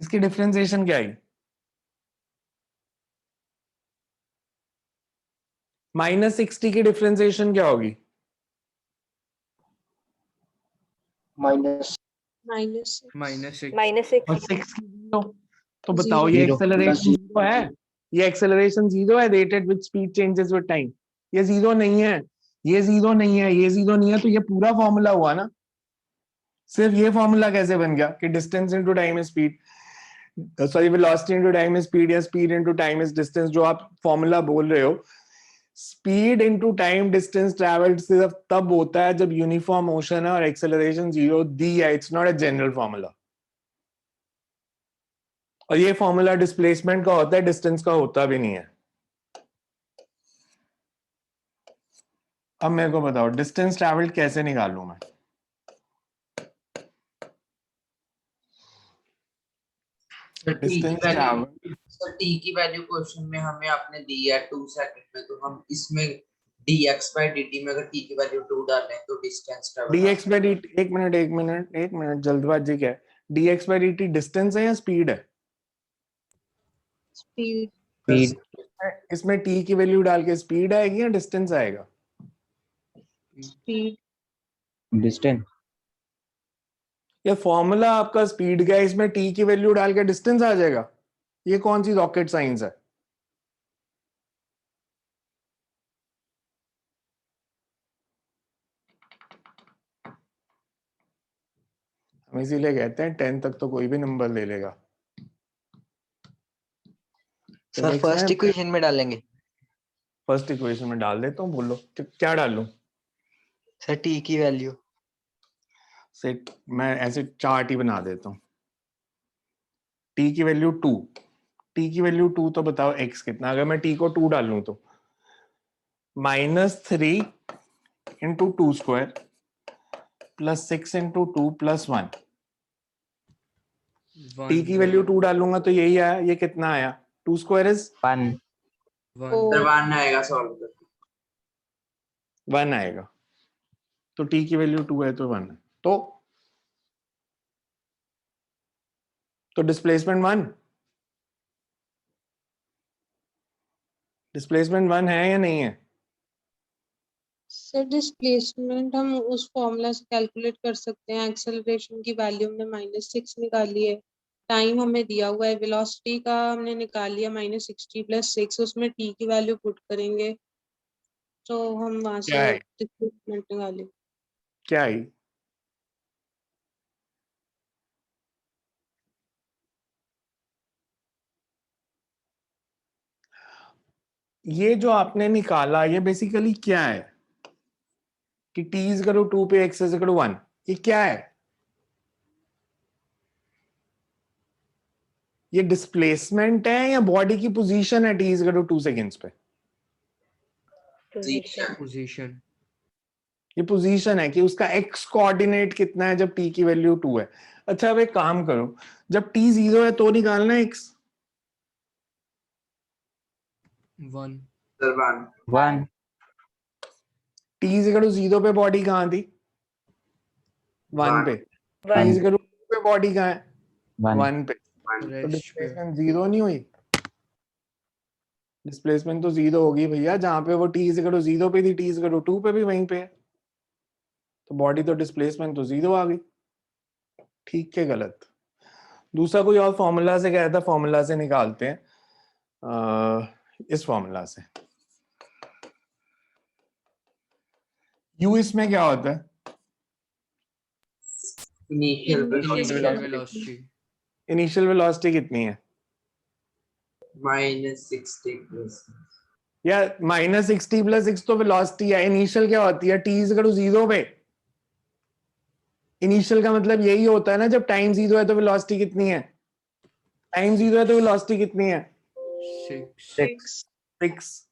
इसकी डिफरेंशिएशन क्या आई? -60 की डिफरेंशिएशन क्या होगी? माइनस -6 और 6 की 0, तो बताओ ये एक्सेलरेशन 0 है? ये एक्सेलरेशन 0 है, rate at which speed changes with time? ये 0 नहीं है, ये 0 नहीं है, ये 0 नहीं है, तो ये पूरा फॉर्मूला हुआ ना। सिर्फ ये फॉर्मूला कैसे बन गया कि distance into time is speed, sorry velocity into time is speed, या speed into time is distance? जो आप फॉर्मूला बोल रहे हो, speed into time distance travelled सिर्फ तब होता है जब यूनिफॉर्म मोशन है और एक्सेलरेशन 0 दी है। It's not a general formula. और ये फॉर्मूला डिस्प्लेसमेंट का होता है, डिस्टेंस का होता भी नहीं है। अब मेरे को बताओ डिस्टेंस ट्रैवल्ड कैसे निकालूं मैं? डिस्टेंस ट्रैवल्ड, सर t की वैल्यू क्वेश्चन में हमें आपने दी है 2 सेकंड में, तो हम इसमें dx/dt में अगर t की वैल्यू 2 डालें तो डिस्टेंस ट्रैवल dx/dt, एक मिनट, जल्दबाजी क्या है? dx/dt डिस्टेंस है या स्पीड है? स्पीड। इसमें t की वैल्यू डाल के स्पीड आएगी या डिस्टेंस आएगा? स्पीड। डिस्टेंस। ये फॉर्मूला आपका स्पीड का है, इसमें t की वैल्यू डाल के डिस्टेंस आ जाएगा? ये कौन सी रॉकेट साइंस है? हम इसीलिए कहते हैं 10 तक तो कोई भी नंबर ले लेगा। सर फर्स्ट इक्वेशन में डालेंगे। फर्स्ट इक्वेशन में डाल देता हूँ, बोलो क्या डालूं? सर टी की वैल्यू। सेट मैं ऐसे चार्ट ही बना देता हूँ। टी की वैल्यू 2, टी की वैल्यू 2, तो बताओ x कितना? अगर मैं t को 2 डालूं तो -3 into 2 square plus 6 into 2 plus 1। t की वैल्यू 2 डालूंगा तो यही आया। ये कितना आया? 2 स्क्वायर इज 1। सर 1 आएगा सॉल्व कर। 1 आएगा। तो t की वैल्यू 2 है तो 1 है। तो डिस्प्लेसमेंट 1, डिस्प्लेसमेंट 1 है या नहीं है? सर डिस्प्लेसमेंट हम उस फॉर्मूला से कैलकुलेट कर सकते हैं। एक्सेलरेशन की वैल्यू हमने -6 निकाली है, टाइम हमें दिया हुआ है, वेलोसिटी का हमने निकाल लिया -60 + 6, उसमें t की वैल्यू पुट करेंगे तो हम वहां क्या से है? डिस्प्लेसमेंट निकालेंगे। क्या है? ये जो आपने निकाला ये बेसिकली क्या है कि t इज इक्वल टू 2 पे x इज इक्वल टू 1, ये क्या है? ये डिस्प्लेसमेंट है या बॉडी की पोजीशन है t is equal to 2 seconds पे? पोजीशन। ये पोजीशन है कि उसका x कोऑर्डिनेट कितना है जब t की वैल्यू 2 है। अच्छा अब एक काम करो, जब t 0 है तो निकालना है x। 1 sir 1 t is equal to 0 पे बॉडी कहां थी? 1 पे। t इज इक्वल टू 2 पे बॉडी कहां है? 1 पे। तो रेस्ट पे। डिस्प्लेसमेंट 0 नहीं हुई? डिस्प्लेसमेंट तो 0 होगी भैया, जहां पे वो t इज इक्वल टू 0 पे थी, t इज इक्वल टू 2 पे भी वहीं पे है। तो बॉडी तो डिस्प्लेसमेंट तो 0 आ गई। ठीक है गलत? दूसरा कोई और फॉर्मूला से कहा था, फॉर्मूला से निकालते हैं। इस फॉर्मूला से u इसमें क्या होता है? Initial velocity. इनिशियल वेलोसिटी कितनी है? -60 प्लस या -60 + 6 तो वेलोसिटी है। इनिशियल क्या होती है? t इज इक्वल टू 0 पे। इनिशियल का मतलब यही होता है ना, जब टाइम 0 है तो वेलोसिटी कितनी है? टाइम 0 है तो वेलोसिटी कितनी है? 6।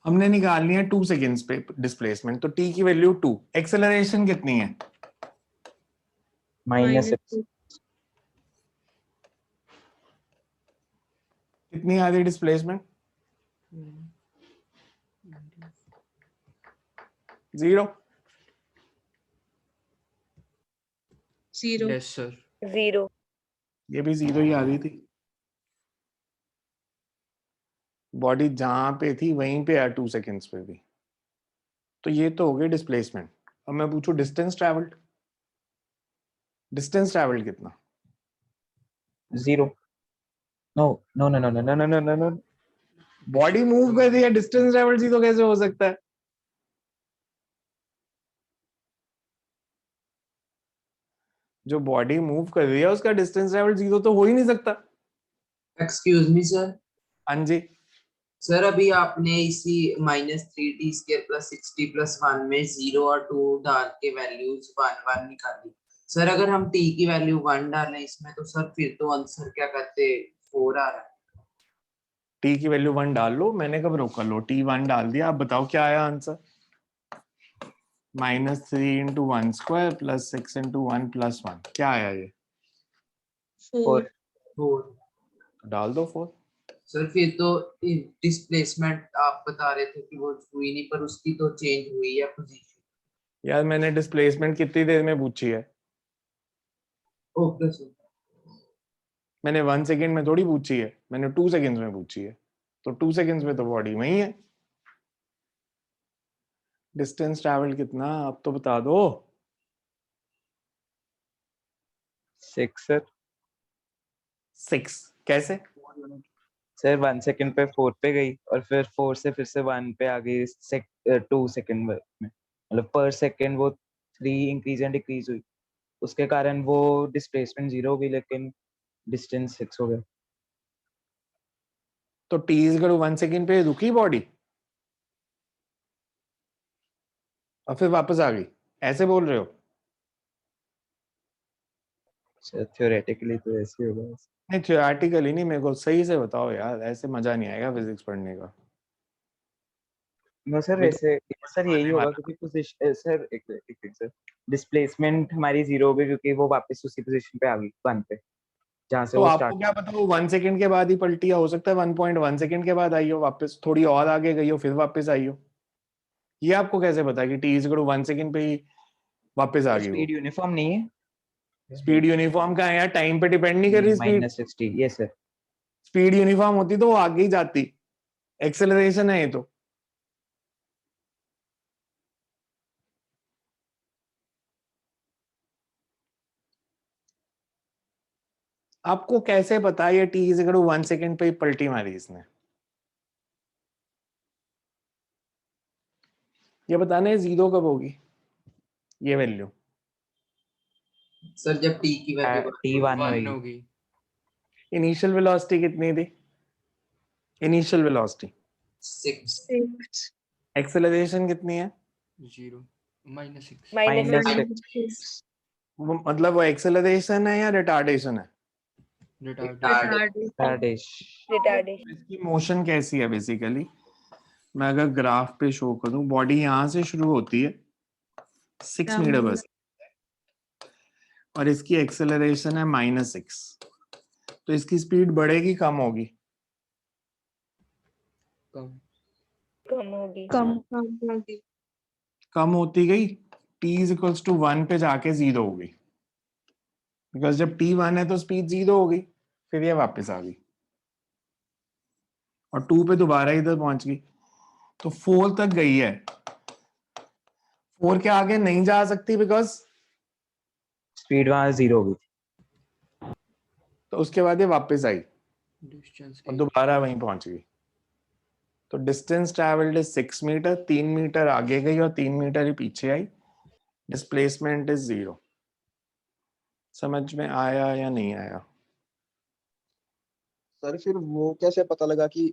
हमने निकालनी है 2 सेकेंड्स पे डिस्प्लेसमेंट, तो t की वैल्यू 2। एक्सेलरेशन कितनी है? -6। कितनी आ गई डिस्प्लेसमेंट? 0। 0 yes sir. 0। ये भी 0 ही आ गई थी। बॉडी जहां पे थी वहीं पे है 2 सेकेंड्स पे भी। तो ये तो हो गई डिस्प्लेसमेंट। अब मैं पूछूं डिस्टेंस ट्रैवल्ड। डिस्टेंस ट्रैवल्ड कितना? 0। नो। बॉडी मूव कर रही है, डिस्टेंस ट्रैवल्ड 0 कैसे हो सकता है? जो बॉडी मूव कर रही है उसका डिस्टेंस ट्रैवल्ड 0 तो हो ही नहीं सकता। Excuse me sir. हाँ जी। सर अभी आपने इसी -3t² + 60 + 1 में 0 और 2 डाल के वैल्यूज 1 1 निकाली। सर अगर हम t की वैल्यू 1 डालें इसमें तो सर फिर तो आंसर क्या कहते 4 आ रहा है। t की वैल्यू 1 डाल लो, मैंने कब रोका? लो t 1 डाल दिया। आप बताओ क्या आया आंसर? -3 × 1 square plus 6 × 1 + 1। क्या आया ये? 4 डाल दो 4। सर फिर तो डिस्प्लेसमेंट आप बता रहे थे कि वो हुई नहीं, पर उसकी तो चेंज हुई है पोजीशन। यार मैंने डिस्प्लेसमेंट कितनी देर में पूछी है? Okay sir. मैंने 1 सेकेंड में थोड़ी पूछी है, मैंने 2 सेकेंड्स में पूछी है। तो 2 सेकेंड्स में तो बॉडी वही है। डिस्टेंस ट्रैवल कितना आप तो बता दो। 6 सर। 6 कैसे? सर 1 सेकंड पे 4 पे गई और फिर 4 से फिर से 1 पे आ गई 2 सेकंड में, मतलब पर सेकंड वो 3 इंक्रीज एंड डिक्रीज हुई, उसके कारण वो डिस्प्लेसमेंट 0 हो गई लेकिन डिस्टेंस 6 हो गया। तो t is equal to 1 second पे रुकी बॉडी और फिर वापस आ गई, ऐसे बोल रहे हो? थ्योरेटिकली तो ऐसे ही होगा। नहीं थियोरेटिकली नहीं, मेरे को सही से बताओ यार, ऐसे मजा नहीं आएगा फिजिक्स पढ़ने का। नो सर अभी तो वैसे सर यही होगा क्योंकि पोजीशन सर एक सर डिस्प्लेसमेंट हमारी 0 हो गई क्योंकि वो वापस उसी पोजीशन पे आ गई 1 पे जहां से तो वो आपको स्टार्ट। क्या पता वो 1 सेकंड के बाद ही पलटी, हो सकता है 1.1 सेकंड के बाद आई हो वापस, थोड़ी और आगे गई हो फिर वापस आई हो। ये आपको कैसे पता कि t is equal to 1 second पे ही वापस आ गई वो? स्पीड यूनिफॉर्म नहीं है। स्पीड यूनिफॉर्म का है यार, टाइम पे डिपेंड नहीं कर रही speed. -60 yes sir. Speed uniform होती तो वो आगे ही जाती, एक्सेलरेशन है ये तो। आपको कैसे पता ये t is equal to 1 second पे ही पलटी मारी इसने? ये बताना है जीरो कब होगी ये वैल्यू? सर जब t की वैल्यू T1 1 होगी। होगी। इनिशियल वेलोसिटी कितनी थी? इनिशियल वेलोसिटी 6 एक्सेलरेशन कितनी है? 0 -6 -6 मतलब वो एक्सेलरेशन है या रिटार्डेशन है? रिटार्डेशन। रिटार्डेशन। इसकी मोशन कैसी है बेसिकली? मैं अगर ग्राफ पे शो करूं, बॉडी यहां से शुरू होती है 6 मीटर पर और इसकी एक्सेलरेशन है -6, तो इसकी स्पीड बढ़ेगी कम होगी? कम कम होगी। होगी। कम होती गई, t इज इक्वल्स टू 1 पे जाके 0 हो गई, बिकॉज जब t 1 है तो स्पीड 0 हो गई, फिर ये वापस आ गई और 2 पे दोबारा इधर पहुंच गई, तो 4 तक गई है। 4 के आगे नहीं जा सकती बिकॉज स्पीड वहां 0 हो गई, तो उसके बाद ये वापस आई डिस्टेंस और दोबारा वहीं पहुंच गई। तो distance travelled is 6 metre, 3 metre आगे गई और 3 मीटर ही पीछे आई। Displacement is 0। समझ में आया या नहीं आया? सर फिर वो कैसे पता लगा कि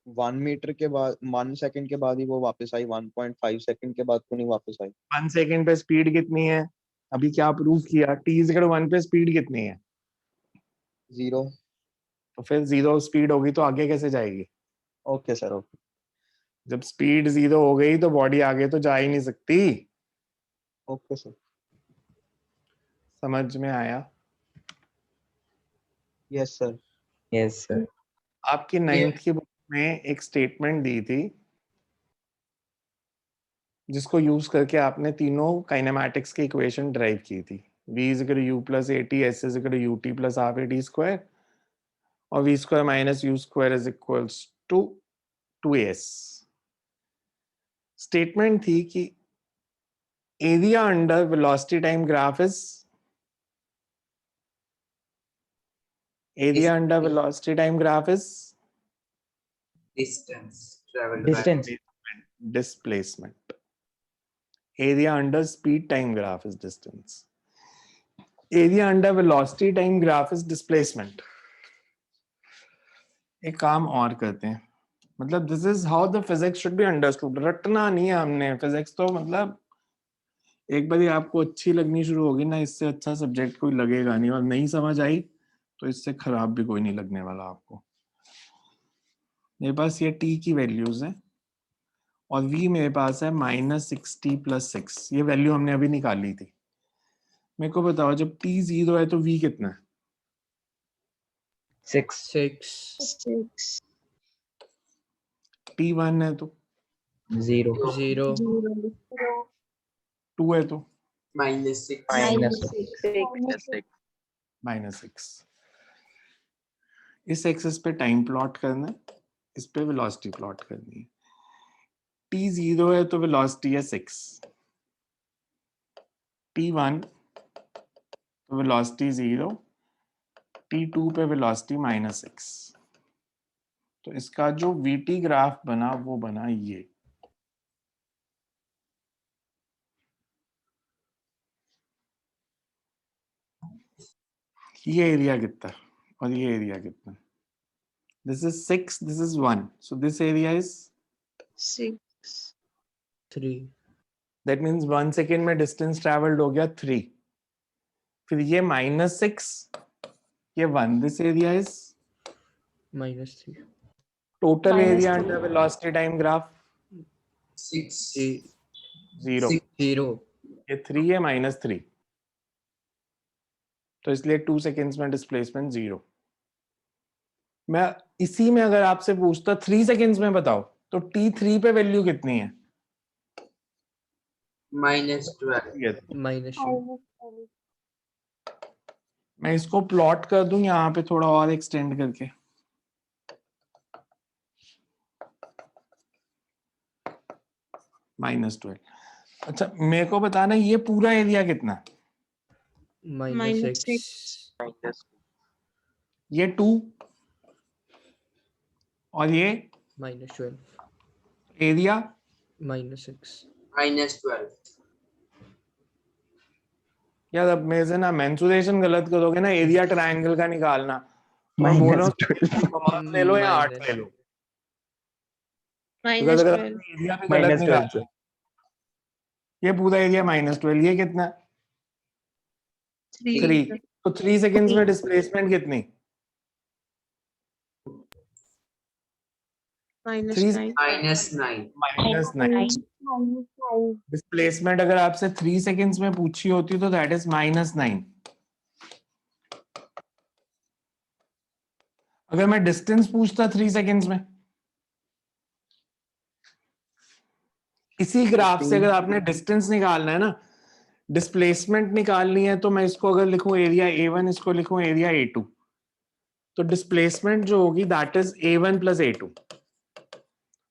1 मीटर के बाद 1 सेकंड के बाद ही वो वापस आई, 1.5 सेकंड के बाद क्यों नहीं वापस आई? 1 सेकंड पे स्पीड कितनी है? अभी क्या प्रूव किया? t इज इक्वल टू 1 पे स्पीड कितनी है? 0। तो फिर 0 स्पीड होगी तो आगे कैसे जाएगी? Okay sir okay. जब स्पीड 0 हो गई तो बॉडी आगे तो जा ही नहीं सकती। Okay sir. समझ में आया? Yes sir. Yes sir. आपकी 9th की बुक में एक स्टेटमेंट दी थी जिसको यूज करके आपने तीनों काइनेमैटिक्स की इक्वेशन ड्राइव की थी। v is equal to u plus at, s is equal to ut plus half at square और v square minus u square is equals to 2as। Statement थी कि area under velocity time graph is area under velocity time graph is distance traveled Distance. displacement. Area under speed time graph is distance. Area under velocity time graph is displacement. एक काम और करते हैं, मतलब this is how the physics should be understood. रटना नहीं है हमने फिजिक्स, तो मतलब एक बार आपको अच्छी लगनी शुरू होगी ना, इससे अच्छा सब्जेक्ट कोई लगेगा नहीं, और नहीं समझ आई तो इससे खराब भी कोई नहीं लगने वाला आपको। मेरे पास ये t की वैल्यूज है और v मेरे पास है -60 + 6, ये वैल्यू हमने अभी निकाली थी। मेरे को बताओ जब t 0 है तो v कितना है? 6 t 1 है तो 0 2 है तो -6 -6। इस एक्सिस पे टाइम प्लॉट करना है, इस पे वेलोसिटी प्लॉट करनी है। t 0 है तो वेलोसिटी है 6, t 1 तो वेलोसिटी 0, T2 पे वेलोसिटी -6, तो इसका जो VT ग्राफ बना वो बना ये। ये एरिया कितना और ये एरिया कितना? This is 6, this is 1, so this area is 6. 3. that means 1 second में distance traveled हो गया 3, फिर ये -6, ये 1, this area is -3. total Minus area 3. under velocity time graph 6 0, 0. ये 3 है -3, तो इसलिए 2 seconds में डिस्प्लेसमेंट 0। मैं इसी में अगर आपसे पूछता 3 seconds में बताओ तो T3 पे वैल्यू कितनी है? -12 ये -2. -12. मैं इसको प्लॉट कर दूं यहाँ पे थोड़ा और एक्सटेंड करके। -12। अच्छा मेरे को बताना ये पूरा एरिया कितना है? -6. ये 2 और ये -12. एरिया -6. -12 यार अब मेरे से ना मेंसुरेशन गलत करोगे ना, एरिया ट्रायंगल का निकालना। मैं बोल रहा हूँ ले लो या 8 ले लो, because अगर -12. आपने एरिया पे गलत निकाला, ये पूरा एरिया -12, ये कितना? 3। तो 3 सेकंड्स में डिस्प्लेसमेंट कितनी? -9. -9। डिस्प्लेसमेंट अगर आपसे 3 सेकंड्स में पूछी होती तो दैट इज -9। अगर मैं डिस्टेंस पूछता 3 सेकंड्स में, इसी ग्राफ से अगर आपने डिस्टेंस निकालना है ना, डिस्प्लेसमेंट निकालनी है, तो मैं इसको अगर लिखूं एरिया A1, इसको लिखूं एरिया A2, तो डिस्प्लेसमेंट जो होगी दैट इज A1 + A2।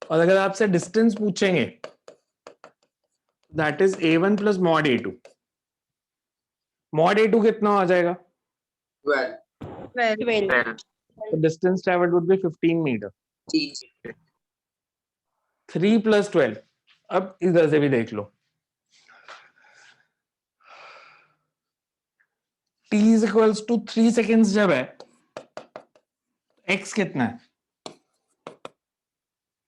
और अगर आपसे डिस्टेंस पूछेंगे that is A1 + mod A2। mod A2 कितना आ जाएगा? 12. तो distance travelled would be 15 metre. 3 + 12। अब इधर से भी देख लो, t = 3 सेकेंड्स जब है, x कितना है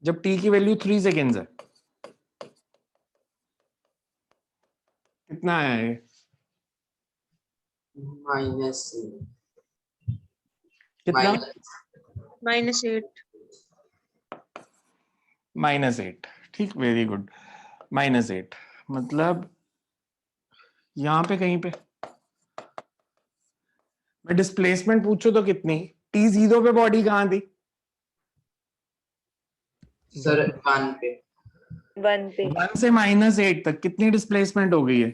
जब t की वैल्यू 3 सेकेंड्स है? कितना है ये? कितना? -8. -8। ठीक, वेरी गुड। -8 मतलब यहां पे कहीं पे। मैं डिस्प्लेसमेंट पूछूं तो कितनी? t0 पे बॉडी कहां थी? सर 1 पे। 1 पे। 1 से -8 तक कितनी डिस्प्लेसमेंट हो गई है?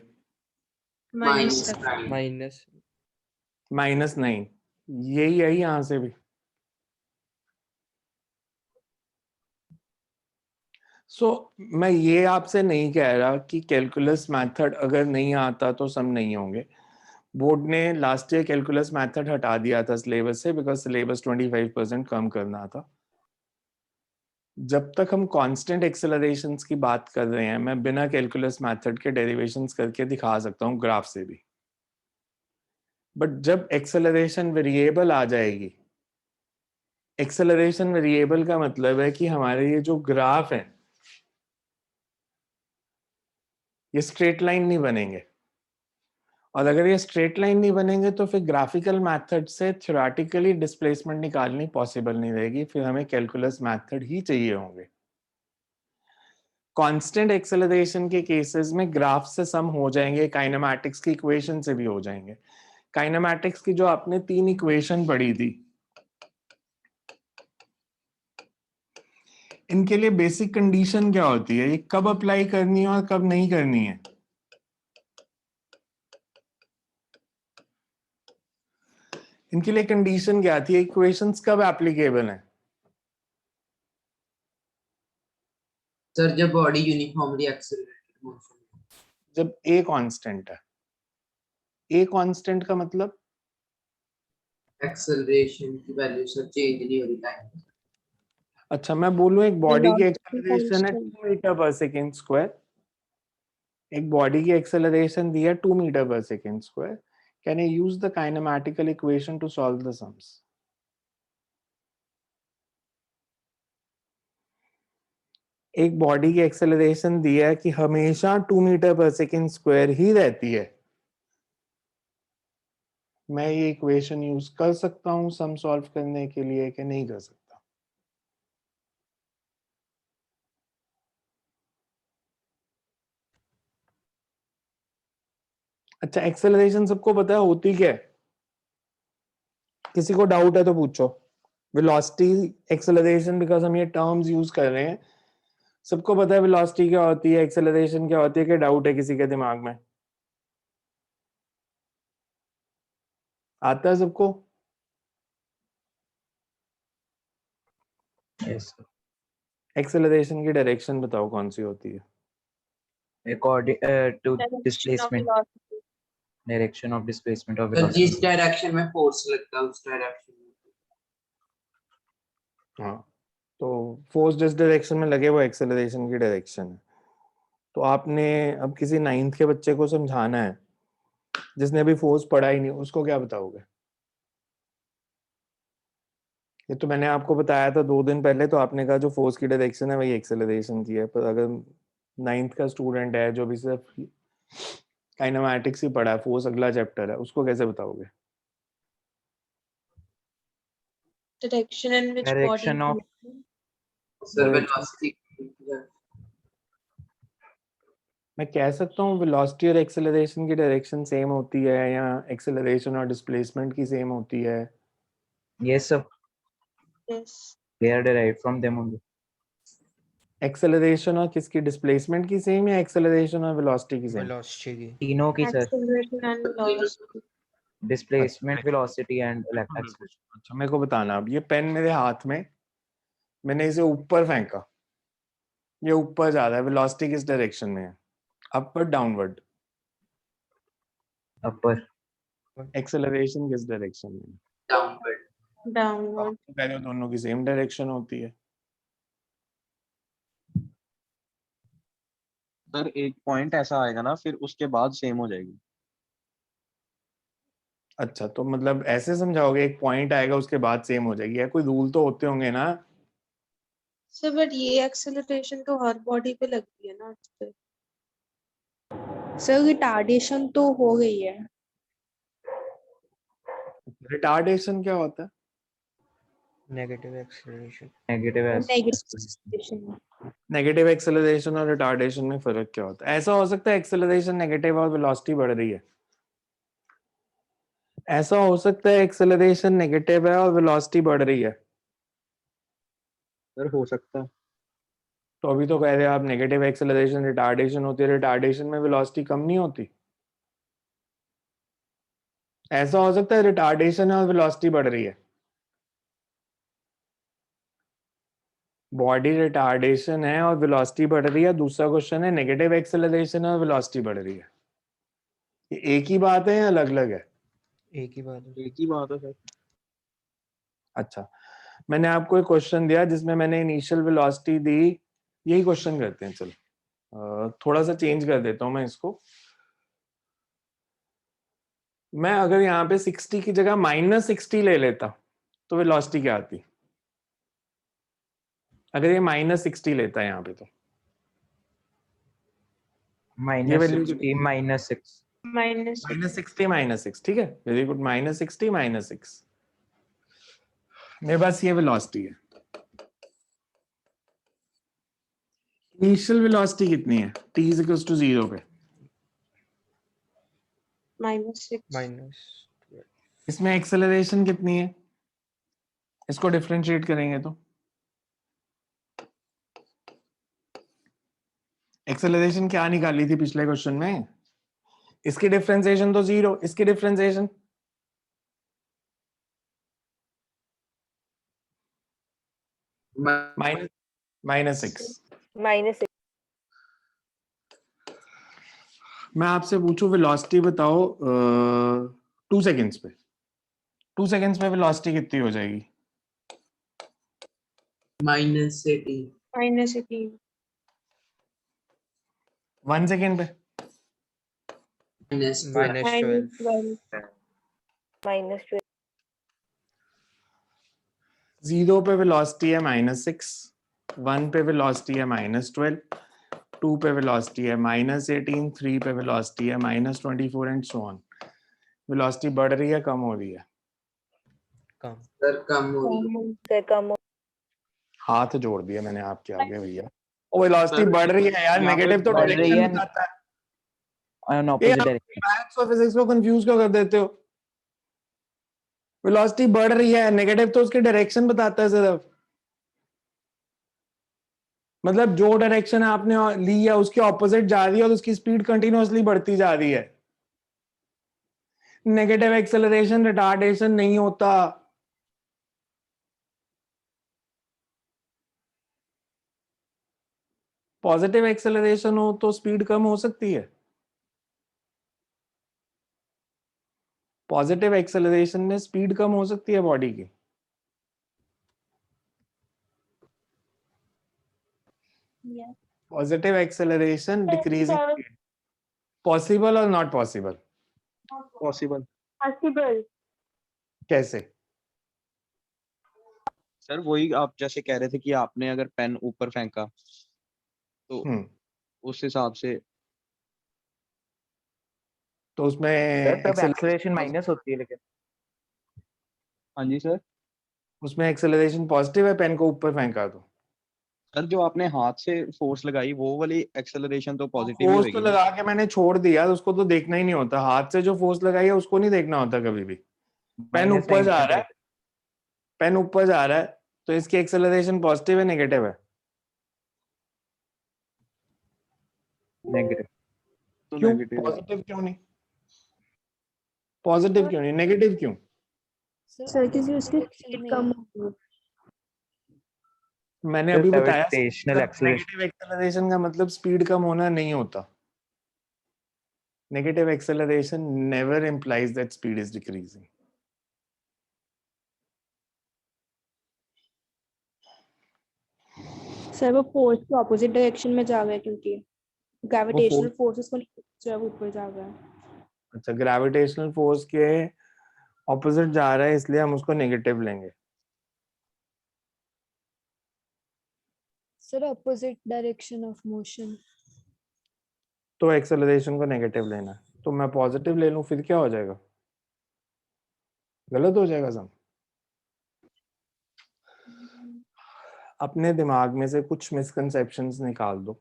-7. -9। यही है यहां से भी। मैं ये आपसे नहीं कह रहा कि कैलकुलस मेथड अगर नहीं आता तो सब नहीं होंगे। बोर्ड ने लास्ट ईयर कैलकुलस मेथड हटा दिया था सिलेबस से, बिकॉज सिलेबस 25% कम करना था। जब तक हम कांस्टेंट एक्सेलरेशंस की बात कर रहे हैं, मैं बिना कैलकुलस मेथड के डेरिवेशंस करके दिखा सकता हूँ ग्राफ से भी। बट जब एक्सेलरेशन वेरिएबल आ जाएगी, एक्सेलरेशन वेरिएबल का मतलब है कि हमारे ये जो ग्राफ है ये स्ट्रेट लाइन नहीं बनेंगे, और अगर ये स्ट्रेट लाइन नहीं बनेंगे तो फिर ग्राफिकल मेथड से थ्योरेटिकली डिस्प्लेसमेंट निकालनी पॉसिबल नहीं रहेगी, फिर हमें कैलकुलस मेथड ही चाहिए होंगे। कांस्टेंट एक्सेलरेशन के केसेस में ग्राफ से सम हो जाएंगे, काइनेमैटिक्स की इक्वेशन से भी हो जाएंगे। काइनेमैटिक्स की जो आपने 3 इक्वेशन पढ़ी थी, इनके लिए बेसिक कंडीशन क्या होती है? ये कब अप्लाई करनी है और कब नहीं करनी है? इनके लिए कंडीशन क्या थी? इक्वेशंस कब एप्लीकेबल हैं? सर जब बॉडी यूनिफॉर्मली एक्सेलरेटेड मोशन, जब a कांस्टेंट है। a कांस्टेंट का मतलब एक्सेलरेशन की वैल्यू सर चेंज नहीं हो रही टाइम। अच्छा, मैं बोलूं एक बॉडी की Velocity एक्सेलरेशन है constant. 2 मीटर पर सेकेंड स्क्वायर, एक बॉडी की एक्सेलरेशन दी है 2 मीटर पर second square, can I use the kinematical equation to solve the sums? एक बॉडी की एक्सेलरेशन दी है कि हमेशा 2 मीटर पर सेकेंड स्क्वायर ही रहती है, मैं ये इक्वेशन यूज कर सकता हूं सम सॉल्व करने के लिए कि नहीं कर सकता? अच्छा, एक्सेलरेशन सबको पता है होती क्या है? किसी को डाउट है तो पूछो। वेलोसिटी, एक्सेलरेशन, बिकॉज हम ये टर्म्स यूज कर रहे हैं, सबको पता है वेलोसिटी क्या होती है, एक्सेलरेशन क्या होती है, क्या डाउट है किसी के दिमाग में? आता है सबको? यस एक्सेलरेशन की डायरेक्शन बताओ कौन सी होती है? According to Direction of displacement, velocity. Direction of displacement of sir जिस वेलोसिटी। डायरेक्शन में फोर्स लगता है उस डायरेक्शन में। हाँ, तो फोर्स जिस डायरेक्शन में लगे वो एक्सेलरेशन की डायरेक्शन है। तो आपने अब किसी 9th के बच्चे को समझाना है जिसने अभी फोर्स पढ़ा ही नहीं, उसको क्या बताओगे? ये तो मैंने आपको बताया था 2 दिन पहले, तो आपने कहा जो फोर्स की डायरेक्शन है वही एक्सेलरेशन की है, पर अगर 9th का स्टूडेंट है जो भी सिर्फ काइनेमैटिक्स ही पढ़ा है, फोर्स अगला चैप्टर है, उसको कैसे बताओगे? Direction in which body direction of moves. Sir Direction- velocity मैं कह सकता हूँ वेलोसिटी और एक्सेलरेशन की डायरेक्शन सेम होती है, या एक्सेलरेशन और डिस्प्लेसमेंट की सेम होती है? ये सब Yes. They are derived from them only. Acceleration और किसकी, डिस्प्लेसमेंट की सेम या एक्सेलरेशन और वेलोसिटी की सेम? वेलोसिटी की। तीनों की sir, Acceleration and velocity. Displacement, velocity and acceleration. अच्छा, मेरे को बताना, अब ये पेन मेरे हाथ में, मैंने इसे ऊपर फेंका, ये ऊपर जा रहा है, वेलोसिटी किस डायरेक्शन में है? Upward, downward? अपर। एक्सेलरेशन किस डायरेक्शन में है? डाउनवर्ड। Downward. तो कह रहे हो दोनों की सेम डायरेक्शन होती है। सर एक पॉइंट ऐसा आएगा ना, फिर उसके बाद सेम हो जाएगी। अच्छा, तो मतलब ऐसे समझाओगे, एक पॉइंट आएगा उसके बाद सेम हो जाएगी, या कोई रूल तो होते होंगे ना? सर बट ये एक्सेलरेशन तो हर बॉडी पे लगती है ना आजकल। सर रिटार्डेशन तो हो गई है। रिटार्डेशन क्या होता है? Negative acceleration. Negative negative. Negative acceleration और रिटार्डेशन में फर्क क्या होता है? ऐसा हो सकता है एक्सेलरेशन नेगेटिव और वेलोसिटी बढ़ रही है, ऐसा हो सकता है एक्सेलरेशन नेगेटिव है और वेलोसिटी बढ़ रही है? सर हो सकता है। तो अभी तो कह रहे हैं आप नेगेटिव एक्सेलरेशन रिटार्डेशन होती है, रिटार्डेशन में वेलोसिटी कम नहीं होती? ऐसा हो सकता है रिटार्डेशन है और वेलोसिटी बढ़ रही है? बॉडी रिटार्डेशन है और वेलोसिटी बढ़ रही है, दूसरा क्वेश्चन है नेगेटिव एक्सेलरेशन है और वेलोसिटी बढ़ रही है, ये एक ही बात है या अलग अलग है? एक ही बात है। एक ही बात है सर। अच्छा, मैंने आपको एक क्वेश्चन दिया जिसमें मैंने इनिशियल वेलोसिटी दी, यही क्वेश्चन करते हैं, चलो थोड़ा सा चेंज कर देता हूं मैं इसको। मैं अगर यहाँ पे 60 की जगह -60 ले लेता तो वेलोसिटी क्या आती? अगर ये -60 लेता है यहाँ पे, तो ये वैल्यू -60 -6। -6। -60 ठीक है, वेरी गुड, -60 -6 मेरे पास ये वेलोसिटी है। इनिशियल वेलोसिटी कितनी है t = 0 पे? -6। माइनस। इसमें एक्सेलरेशन कितनी है? इसको डिफरेंशिएट करेंगे तो एक्सेलरेशन क्या निकाली थी पिछले क्वेश्चन में? इसकी डिफरेंशिएशन तो 0, इसकी डिफरेंशिएशन -6। -6। मैं आपसे पूछूं वेलोसिटी बताओ 2 सेकेंड्स पे, 2 सेकंड्स में वेलोसिटी कितनी हो जाएगी? -18 -18 1 सेकंड पे -12 -12 -12 0 पे वेलोसिटी है -6, 1 पे वेलोसिटी है -12, 2 पे वेलोसिटी है -18, 3 पे वेलोसिटी है -24 एंड सो ऑन। वेलोसिटी बढ़ रही है, कम हो रही है? कम। सर कम हो रही है। से कम हाथ जोड़ दिया मैंने आपके आगे भैया। ओ वेलोसिटी सर, बढ़ रही है यार, यहाँ पे नेगेटिव तो बढ़ रही डायरेक्शन है बताता है। ऑन ये ऑपोजिट आप डायरेक्शन। मैथ्स और फिजिक्स को कंफ्यूज क्यों कर देते हो? वेलोसिटी बढ़ रही है, नेगेटिव तो उसकी डायरेक्शन बताता है सिर्फ। मतलब जो डायरेक्शन आपने ली है उसके ऑपोजिट जा रही है और उसकी स्पीड कंटिन्यूअसली बढ़ती जा रही है। नेगेटिव एक्सेलरेशन रिटार्डेशन नहीं होता। पॉजिटिव एक्सेलरेशन हो तो स्पीड कम हो सकती है। पॉजिटिव एक्सेलरेशन में स्पीड कम हो सकती है बॉडी की। Yes. Positive acceleration decreasing Sir, speed possible और नॉट पॉसिबल? पॉसिबल। possible. कैसे? सर वही आप जैसे कह रहे थे कि आपने अगर पेन ऊपर फेंका तो उस हिसाब से तो उसमें तब एक्सेलरेशन एक्सेलरेशन माइनस होती है लेकिन। हाँ जी सर। उसमें एक्सेलरेशन पॉजिटिव है पेन को ऊपर फेंका तो। सर जो आपने हाथ से फोर्स लगाई वो वाली एक्सेलरेशन तो पॉजिटिव ही फोर्स तो होगी ना। लगा के मैंने छोड़ दिया, उसको तो देखना ही नहीं होता। हाथ से जो फोर्स लगाई है उसको नहीं देखना होता कभी भी। पेन माइनस ऊपर जा 19 रहा है, पेन ऊपर जा रहा है तो इसकी एक्सेलरेशन पॉजिटिव है नेगेटिव है? नेगेटिव। तो क्यों नेगेटिव है। पॉजिटिव क्यों नहीं? पॉजिटिव क्यों नहीं, नेगेटिव क्यों? सर क्योंकि उसकी स्पीड कम होगी। मैंने अभी बताया ग्रेविटेशनल एक्सेलरेशन। नेगेटिव एक्सेलरेशन का मतलब स्पीड कम होना नहीं होता। Negative acceleration never implies that speed is decreasing. Sir वो फोर्स के ऑपोजिट डायरेक्शन में जा गया क्योंकि ग्रेविटेशनल फोर्सेस को नहीं ऊपर जा गया। अच्छा, ग्रेविटेशनल फोर्स के ऑपोजिट जा रहा है इसलिए हम उसको नेगेटिव लेंगे। Sir opposite direction of motion. तो एक्सेलरेशन को नेगेटिव लेना है, तो मैं पॉजिटिव ले लूं फिर क्या हो जाएगा? गलत हो जाएगा सब। अपने दिमाग में से कुछ मिसकंसेप्शंस निकाल दो।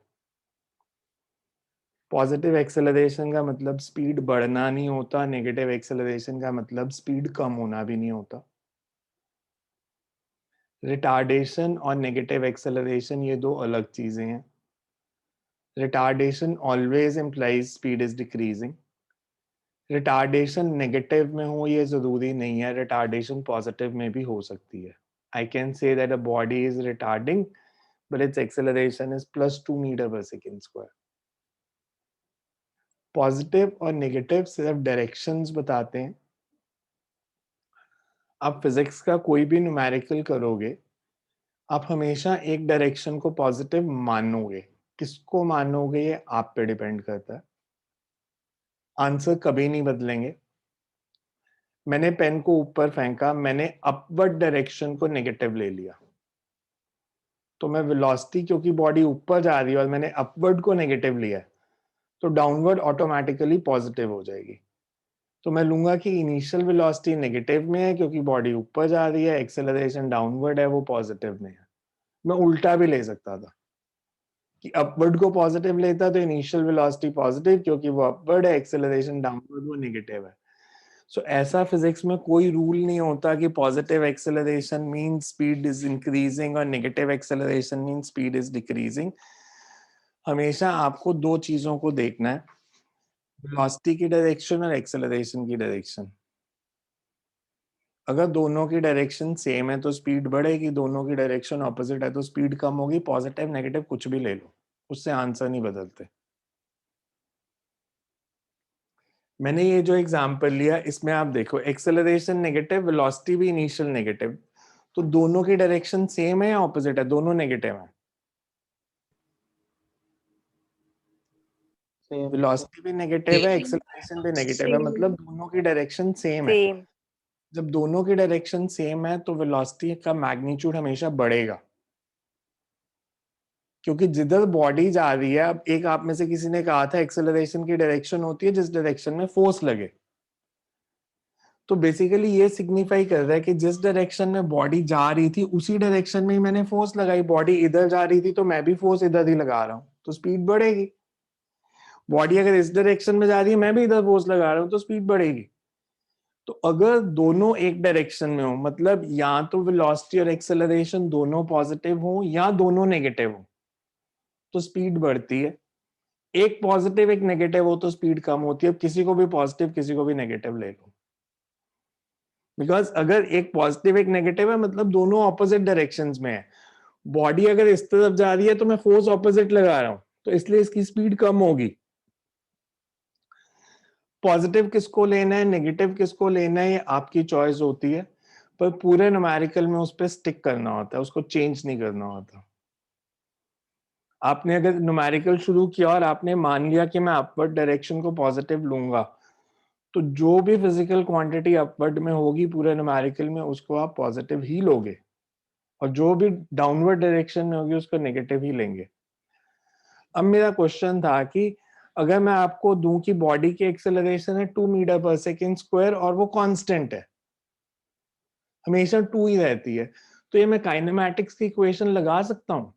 पॉजिटिव एक्सेलरेशन का मतलब स्पीड बढ़ना नहीं होता, नेगेटिव एक्सेलरेशन का मतलब स्पीड कम होना भी नहीं होता। रिटार्डेशन और नेगेटिव एक्सेलरेशन ये दो अलग चीजें हैं। Retardation always implies speed is decreasing. Retardation negative में हो ये जरूरी नहीं है, रिटार्डेशन पॉजिटिव में भी हो सकती है। I can say that a body is retarding but its acceleration is +2 meter per second square. Positive और नेगेटिव सिर्फ डायरेक्शंस बताते हैं। आप फिजिक्स का कोई भी न्यूमेरिकल करोगे, आप हमेशा एक डायरेक्शन को पॉजिटिव मानोगे। किसको मानोगे ये आप पे डिपेंड करता है। आंसर कभी नहीं बदलेंगे। मैंने पेन को ऊपर फेंका, मैंने अपवर्ड डायरेक्शन को नेगेटिव ले लिया, तो मैं वेलोसिटी क्योंकि बॉडी ऊपर जा रही है और मैंने अपवर्ड को नेगेटिव लिया है, तो डाउनवर्ड ऑटोमेटिकली पॉजिटिव हो जाएगी। तो मैं लूंगा कि इनिशियल वेलोसिटी नेगेटिव में है क्योंकि बॉडी ऊपर जा रही है, एक्सेलरेशन डाउनवर्ड है वो पॉजिटिव में है। मैं उल्टा भी ले सकता था कि अपवर्ड को पॉजिटिव लेता तो इनिशियल वेलोसिटी पॉजिटिव क्योंकि वो अपवर्ड है, एक्सेलरेशन डाउनवर्ड वो नेगेटिव है। सो ऐसा फिजिक्स में कोई रूल नहीं होता कि positive acceleration means speed is increasing और negative acceleration means speed is decreasing. हमेशा आपको दो चीजों को देखना है, वेलोसिटी की डायरेक्शन और एक्सेलरेशन की डायरेक्शन। अगर दोनों की डायरेक्शन सेम है तो स्पीड बढ़ेगी, दोनों की डायरेक्शन ऑपोजिट है तो स्पीड कम होगी। पॉजिटिव नेगेटिव कुछ भी ले लो, उससे आंसर नहीं बदलते। मैंने ये जो एग्जांपल लिया इसमें आप देखो एक्सेलरेशन नेगेटिव, वेलोसिटी भी इनिशियल नेगेटिव, तो दोनों की डायरेक्शन सेम है या ऑपोजिट है? दोनों नेगेटिव है। वेलोसिटी भी नेगेटिव है, एक्सेलरेशन भी नेगेटिव है, मतलब दोनों की डायरेक्शन सेम है। सेम। जब दोनों की डायरेक्शन सेम है तो वेलोसिटी का मैग्नीट्यूड हमेशा बढ़ेगा, क्योंकि जिधर बॉडी जा रही है, अब एक आप में से किसी ने कहा था एक्सेलरेशन की डायरेक्शन होती है जिस डायरेक्शन में फोर्स लगे, तो बेसिकली ये सिग्निफाई कर रहा है कि जिस डायरेक्शन में बॉडी जा रही थी उसी डायरेक्शन में ही मैंने फोर्स लगाई। बॉडी इधर जा रही थी तो मैं भी फोर्स इधर ही लगा रहा हूं, तो स्पीड बढ़ेगी। बॉडी अगर इस डायरेक्शन में जा रही है, मैं भी इधर फोर्स लगा रहा हूं, तो स्पीड बढ़ेगी। तो अगर दोनों एक डायरेक्शन में हो, मतलब या तो वेलोसिटी और एक्सेलरेशन दोनों पॉजिटिव हो या दोनों नेगेटिव हो, तो स्पीड बढ़ती है। एक पॉजिटिव एक नेगेटिव हो तो स्पीड कम होती है। अब किसी को भी पॉजिटिव किसी को भी नेगेटिव ले लो, बिकॉज अगर एक पॉजिटिव एक नेगेटिव है मतलब दोनों ऑपोजिट डायरेक्शंस में है। बॉडी अगर इस तरफ जा रही है तो मैं फोर्स ऑपोजिट लगा रहा हूं, तो इसलिए इसकी स्पीड कम होगी। पॉजिटिव किसको लेना है नेगेटिव किसको लेना है ये आपकी चॉइस होती है, पर पूरे न्यूमेरिकल में उस पर स्टिक करना होता है, उसको चेंज नहीं करना होता। आपने अगर न्यूमेरिकल शुरू किया और आपने मान लिया कि मैं अपवर्ड डायरेक्शन को पॉजिटिव लूंगा, तो जो भी फिजिकल क्वांटिटी अपवर्ड में होगी पूरे न्यूमेरिकल में उसको आप पॉजिटिव ही लोगे, और जो भी डाउनवर्ड डायरेक्शन में होगी उसको नेगेटिव ही लेंगे। अब मेरा क्वेश्चन था कि अगर मैं आपको दूं कि बॉडी की एक्सेलरेशन है 2 मीटर पर सेकेंड स्क्वायर और वो कांस्टेंट है, हमेशा 2 ही रहती है, तो ये मैं काइनेमैटिक्स की इक्वेशन लगा सकता हूं?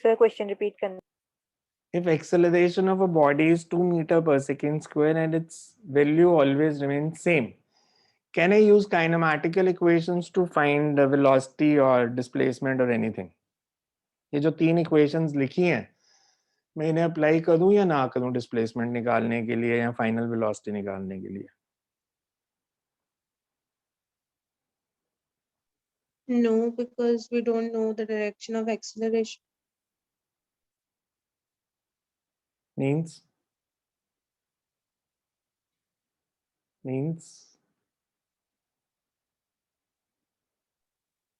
सर क्वेश्चन रिपीट करना। If acceleration of a body is 2 meter per second square and its value always remains same, can I use kinematical equations to find the velocity or displacement or anything? ये जो 3 equations लिखी हैं मैं इन्हें apply करूं या ना करूं डिस्प्लेसमेंट निकालने के लिए या फाइनल वेलोसिटी निकालने के लिए? No, because we don't know the direction of acceleration. Means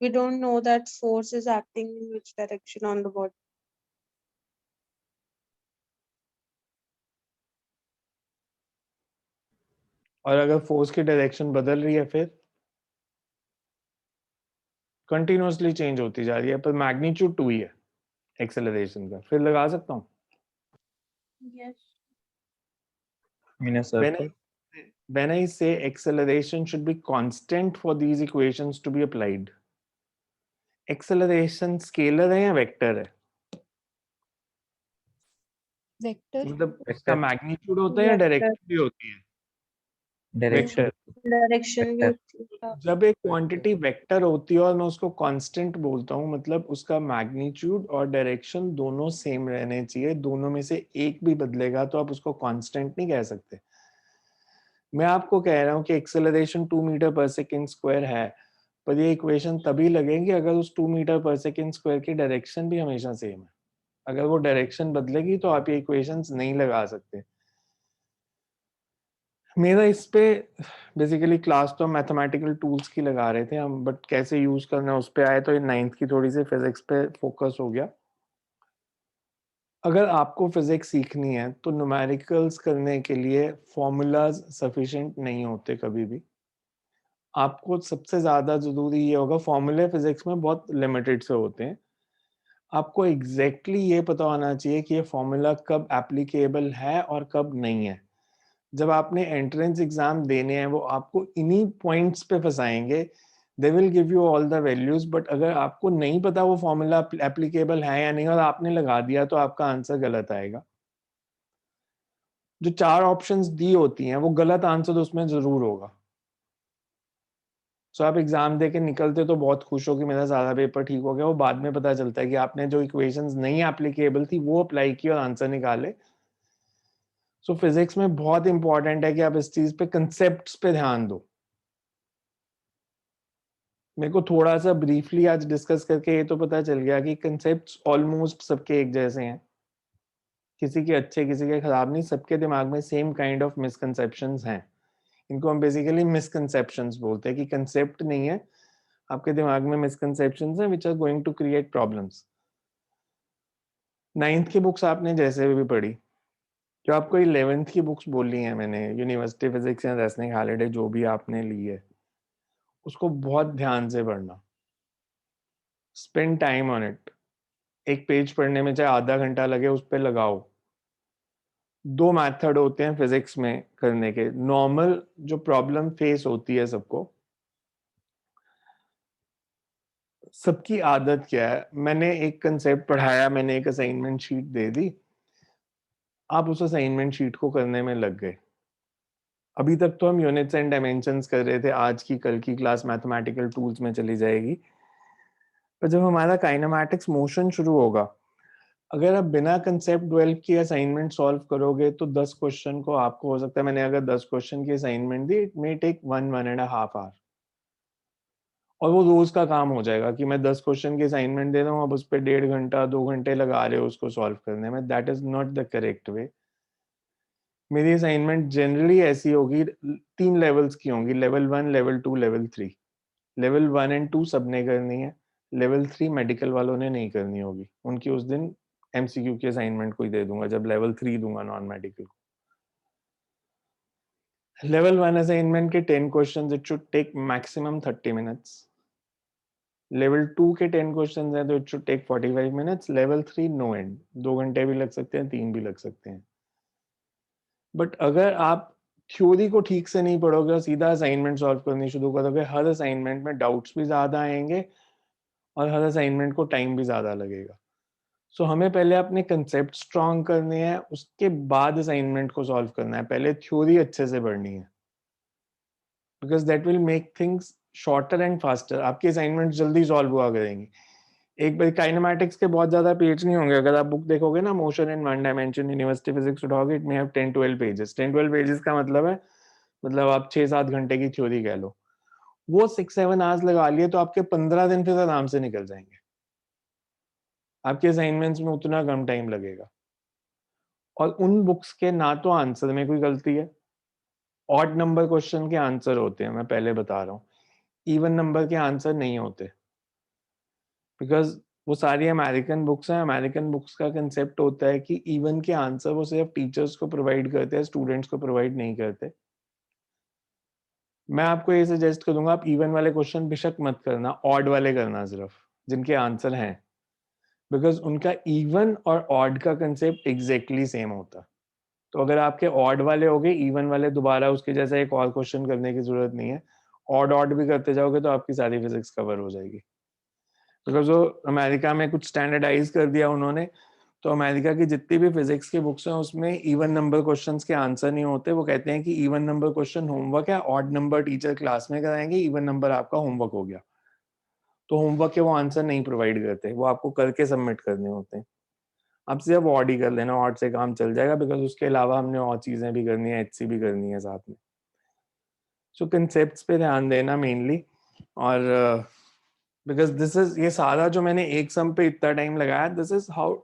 We don't know that force is acting in which direction on the body. और अगर फोर्स की डायरेक्शन बदल रही है फिर कंटिन्यूअसली चेंज होती जा रही है पर मैग्नीट्यूड 2 ही है एक्सेलरेशन का, फिर लगा सकता हूं? Yes. In a circle. When I say acceleration should be constant for these equations to be applied, acceleration scalar है या वेक्टर है? Vector. मतलब Vector. उसका मैग्नीट्यूड होता है या Vector. डायरेक्शन भी होती है? Direction. वेक्टर। Direction भी Vector. होती है। जब एक क्वांटिटी वेक्टर होती है और मैं उसको कांस्टेंट बोलता हूँ, मतलब उसका मैग्नीट्यूड और डायरेक्शन दोनों सेम रहने चाहिए, दोनों में से एक भी बदलेगा तो आप उसको कांस्टेंट नहीं कह सकते। मैं आपको कह रहा हूँ कि एक्सेलरेशन 2 मीटर पर सेकेंड स्क्वायर है, पर ये इक्वेशन तभी लगेगी अगर उस 2 मीटर पर सेकेंड स्क्वायर की डायरेक्शन भी हमेशा सेम है। अगर वो डायरेक्शन बदलेगी तो आप ये इक्वेशंस नहीं लगा सकते। मेरा इस पे बेसिकली क्लास तो मैथमेटिकल टूल्स की लगा रहे थे हम, बट कैसे यूज करना उस पे आए तो 9th की थोड़ी सी फिजिक्स पे फोकस हो गया। अगर आपको फिजिक्स सीखनी है तो न्यूमेरिकल्स करने के लिए फॉर्मूलाज सफिशिएंट नहीं होते कभी भी। आपको सबसे ज्यादा जरूरी ये होगा, फॉर्मूले फिजिक्स में बहुत लिमिटेड से होते हैं, आपको एग्जैक्टली ये पता होना चाहिए कि ये फॉर्मूला कब एप्लीकेबल है और कब नहीं है। जब आपने एंट्रेंस एग्जाम देने हैं वो आपको इन्हीं पॉइंट्स पे फंसाएंगे, they will give you all the values, but अगर आपको नहीं पता वो फॉर्मूला एप्लीकेबल है या नहीं और आपने लगा दिया तो आपका आंसर गलत आएगा। जो 4 ऑप्शंस दी होती हैं वो गलत आंसर उसमें जरूर होगा। सो आप एग्जाम दे के निकलते तो बहुत खुश हो कि मेरा सारा पेपर ठीक हो गया, वो बाद में पता चलता है कि आपने जो इक्वेशंस नहीं एप्लीकेबल थी वो अप्लाई की और आंसर निकाले। सो फिजिक्स में बहुत इंपॉर्टेंट है कि आप इस चीज पे कंसेप्ट्स पे ध्यान दो। मेरे को थोड़ा सा ब्रीफली आज डिस्कस करके ये तो पता चल गया कि कंसेप्ट्स ऑलमोस्ट सबके एक जैसे हैं, किसी के अच्छे किसी के खराब नहीं, सबके दिमाग में सेम काइंड ऑफ मिसकंसेप्शंस हैं। इनको हम बेसिकली मिसकंसेप्शंस बोलते हैं कि कंसेप्ट नहीं है, आपके दिमाग में मिसकंसेप्शंस हैं which are going to create problems. 9th की बुक्स आपने जैसे भी पढ़ी, जो आपको 11th की बुक्स बोली हैं मैंने, यूनिवर्सिटी फिजिक्स या रेसनिंग हॉलिडे जो भी आपने ली है, उसको बहुत ध्यान से पढ़ना, स्पेंड टाइम ऑन इट। एक पेज पढ़ने में चाहे आधा घंटा लगे, उस पर लगाओ। 2 मेथड होते हैं फिजिक्स में करने के। नॉर्मल जो प्रॉब्लम फेस होती है सबको, सबकी आदत क्या है, मैंने एक कंसेप्ट पढ़ाया, मैंने एक असाइनमेंट शीट दे दी, आप उस असाइनमेंट शीट को करने में लग गए। अभी तक तो हम यूनिट्स एंड डायमेंशंस कर रहे थे, आज की कल की क्लास मैथमेटिकल टूल्स में चली जाएगी। पर जब हमारा काइनेमैटिक्स मोशन शुरू होगा, अगर आप बिना कंसेप्ट 12 की असाइनमेंट सॉल्व करोगे तो 10 क्वेश्चन को आपको, हो सकता है मैंने अगर 10 क्वेश्चन की असाइनमेंट दी, इट मे टेक 1.5 आवर, और वो रोज का काम हो जाएगा कि मैं 10 क्वेश्चन की असाइनमेंट दे रहा हूँ, अब उस पर 1.5 घंटा 2 घंटे लगा रहे हो उसको सॉल्व करने में। That is not the correct way. मेरी असाइनमेंट जनरली ऐसी होगी, 3 लेवल्स की होंगी, level 1, level 2, level 3। Level 1 and 2 सबने करनी है, लेवल 3 मेडिकल वालों ने नहीं करनी होगी, उनकी उस दिन एमसीक्यू की असाइनमेंट को ही दे दूंगा जब लेवल 3 दूंगा नॉन मेडिकल को। लेवल 1 असाइनमेंट के 10 questions, it should take maximum 30 minutes. Level 2 के 10 क्वेश्चंस हैं तो it should take 45 minutes. Level 3 no end, 2 घंटे भी लग सकते हैं, 3 भी लग सकते हैं। बट अगर आप थ्योरी को ठीक से नहीं पढ़ोगे और सीधा असाइनमेंट सॉल्व करनी शुरू करोगे, हर असाइनमेंट में डाउट्स भी ज्यादा आएंगे और हर असाइनमेंट को टाइम भी ज्यादा लगेगा। सो हमें पहले अपने कंसेप्ट स्ट्रॉन्ग करने हैं, उसके बाद असाइनमेंट को सॉल्व करना है। पहले थ्योरी अच्छे से पढ़नी है, because that will make things shorter and faster. आपकी असाइनमेंट जल्दी सॉल्व हुआ करेंगी। एक बार काइनेमैटिक्स के बहुत ज्यादा पेज नहीं होंगे, अगर आप बुक देखोगे ना, motion in 1 dimension university physics उठाओगे, it may have 10-12 pages. 10-12 pages का मतलब है, मतलब आप 6-7 घंटे की थ्योरी कह लो। वो 6-7 आवर्स लगा लिए तो आपके 15 दिन फिर आराम से निकल जाएंगे। आपके असाइनमेंट्स में उतना कम टाइम लगेगा। और उन बुक्स के ना तो आंसर में कोई गलती है, ऑड नंबर क्वेश्चन के आंसर होते हैं, मैं पहले बता रहा हूँ, इवन नंबर के आंसर नहीं होते, बिकॉज वो सारी अमेरिकन बुक्स हैं। अमेरिकन बुक्स का कंसेप्ट होता है कि इवन के आंसर वो सिर्फ टीचर्स को प्रोवाइड करते हैं, स्टूडेंट्स को प्रोवाइड नहीं करते। मैं आपको ये सजेस्ट करूंगा, आप इवन वाले क्वेश्चन बेशक मत करना, ऑड वाले करना सिर्फ, जिनके आंसर हैं, बिकॉज उनका इवन और ऑड का कंसेप्ट एग्जैक्टली सेम होता। तो अगर आपके ऑड वाले हो गए, इवन वाले दोबारा उसके जैसा एक और क्वेश्चन करने की जरूरत नहीं है। ऑड ऑड भी करते जाओगे तो आपकी सारी फिजिक्स कवर हो जाएगी, बिकॉज वो अमेरिका में कुछ स्टैंडर्डाइज कर दिया उन्होंने। तो अमेरिका की जितनी भी फिजिक्स की बुक्स हैं उसमें इवन नंबर क्वेश्चंस के आंसर नहीं होते। वो कहते हैं कि इवन नंबर क्वेश्चन होमवर्क है, ऑड नंबर टीचर क्लास में कराएंगे, इवन नंबर आपका होमवर्क हो गया। तो होमवर्क के वो आंसर नहीं प्रोवाइड करते, वो आपको करके सबमिट करने होते हैं। आप सिर्फ ऑड ही कर लेना, ऑड से काम चल जाएगा, बिकॉज उसके अलावा हमने और चीजें भी करनी है, एचसी भी करनी है साथ में। सो कंसेप्ट्स पे ध्यान देना मेनली। और बिकॉज दिस इज, ये सारा जो मैंने एक सम पे इतना टाइम लगाया, this is how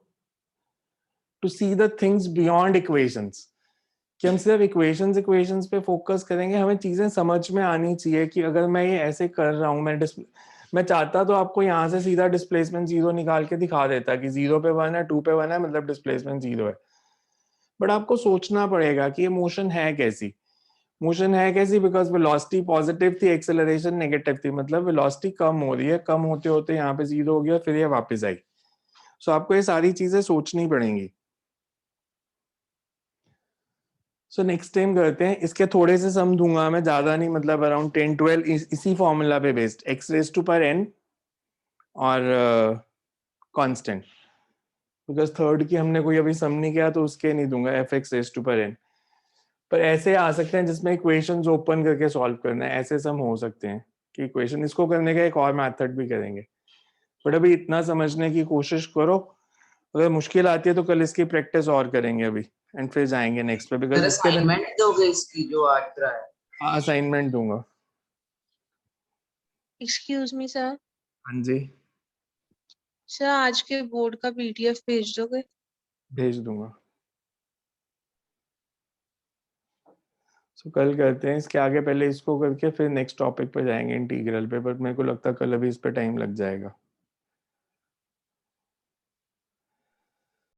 to see the things beyond equations. कि हम सिर्फ इक्वेशंस पे फोकस करेंगे, हमें चीजें समझ में आनी चाहिए कि अगर मैं ये ऐसे कर रहा हूँ, मैं चाहता तो आपको यहाँ से सीधा डिस्प्लेसमेंट 0 निकाल के दिखा देता कि 0 पे 1 है, 2 पे 1 है, मतलब डिस्प्लेसमेंट 0 है। बट आपको सोचना पड़ेगा कि ये मोशन है कैसी। मोशन है कैसी बिकॉज वेलोसिटी पॉजिटिव थी, एक्सेलरेशन नेगेटिव थी, मतलब वेलोसिटी कम हो रही है, कम होते होते यहाँ पे 0 हो गया, फिर ये वापस आई। सो आपको ये सारी चीजें सोचनी पड़ेंगी। सो नेक्स्ट टाइम करते हैं, इसके थोड़े से सम दूंगा मैं, ज्यादा नहीं, मतलब अराउंड 10-12 इसी फॉर्मूला पे बेस्ड, x⁻n और कांस्टेंट। बिकॉज थर्ड की हमने कोई अभी सम नहीं किया तो उसके नहीं दूंगा, fx⁻n। पर ऐसे आ सकते हैं जिसमें इक्वेशंस ओपन करके सॉल्व करना है, ऐसे सम हो सकते हैं कि इक्वेशन, इसको करने का एक और मेथड भी करेंगे। बट अभी इतना समझने की कोशिश करो, अगर मुश्किल आती है तो कल इसकी प्रैक्टिस और करेंगे अभी, एंड फिर जाएंगे नेक्स्ट पे, बिकॉज इसके दिन असाइनमेंट दोगे इसकी जो आज रहा है? असाइनमेंट दूंगा। एक्सक्यूज मी सर, हाँ जी, सर आज के बोर्ड का पीडीएफ भेज दोगे? भेज दूंगा। सो कल करते हैं इसके आगे, पहले इसको करके फिर नेक्स्ट टॉपिक पे जाएंगे इंटीग्रल पे, बट मेरे को लगता है कल अभी इस पे टाइम लग जाएगा।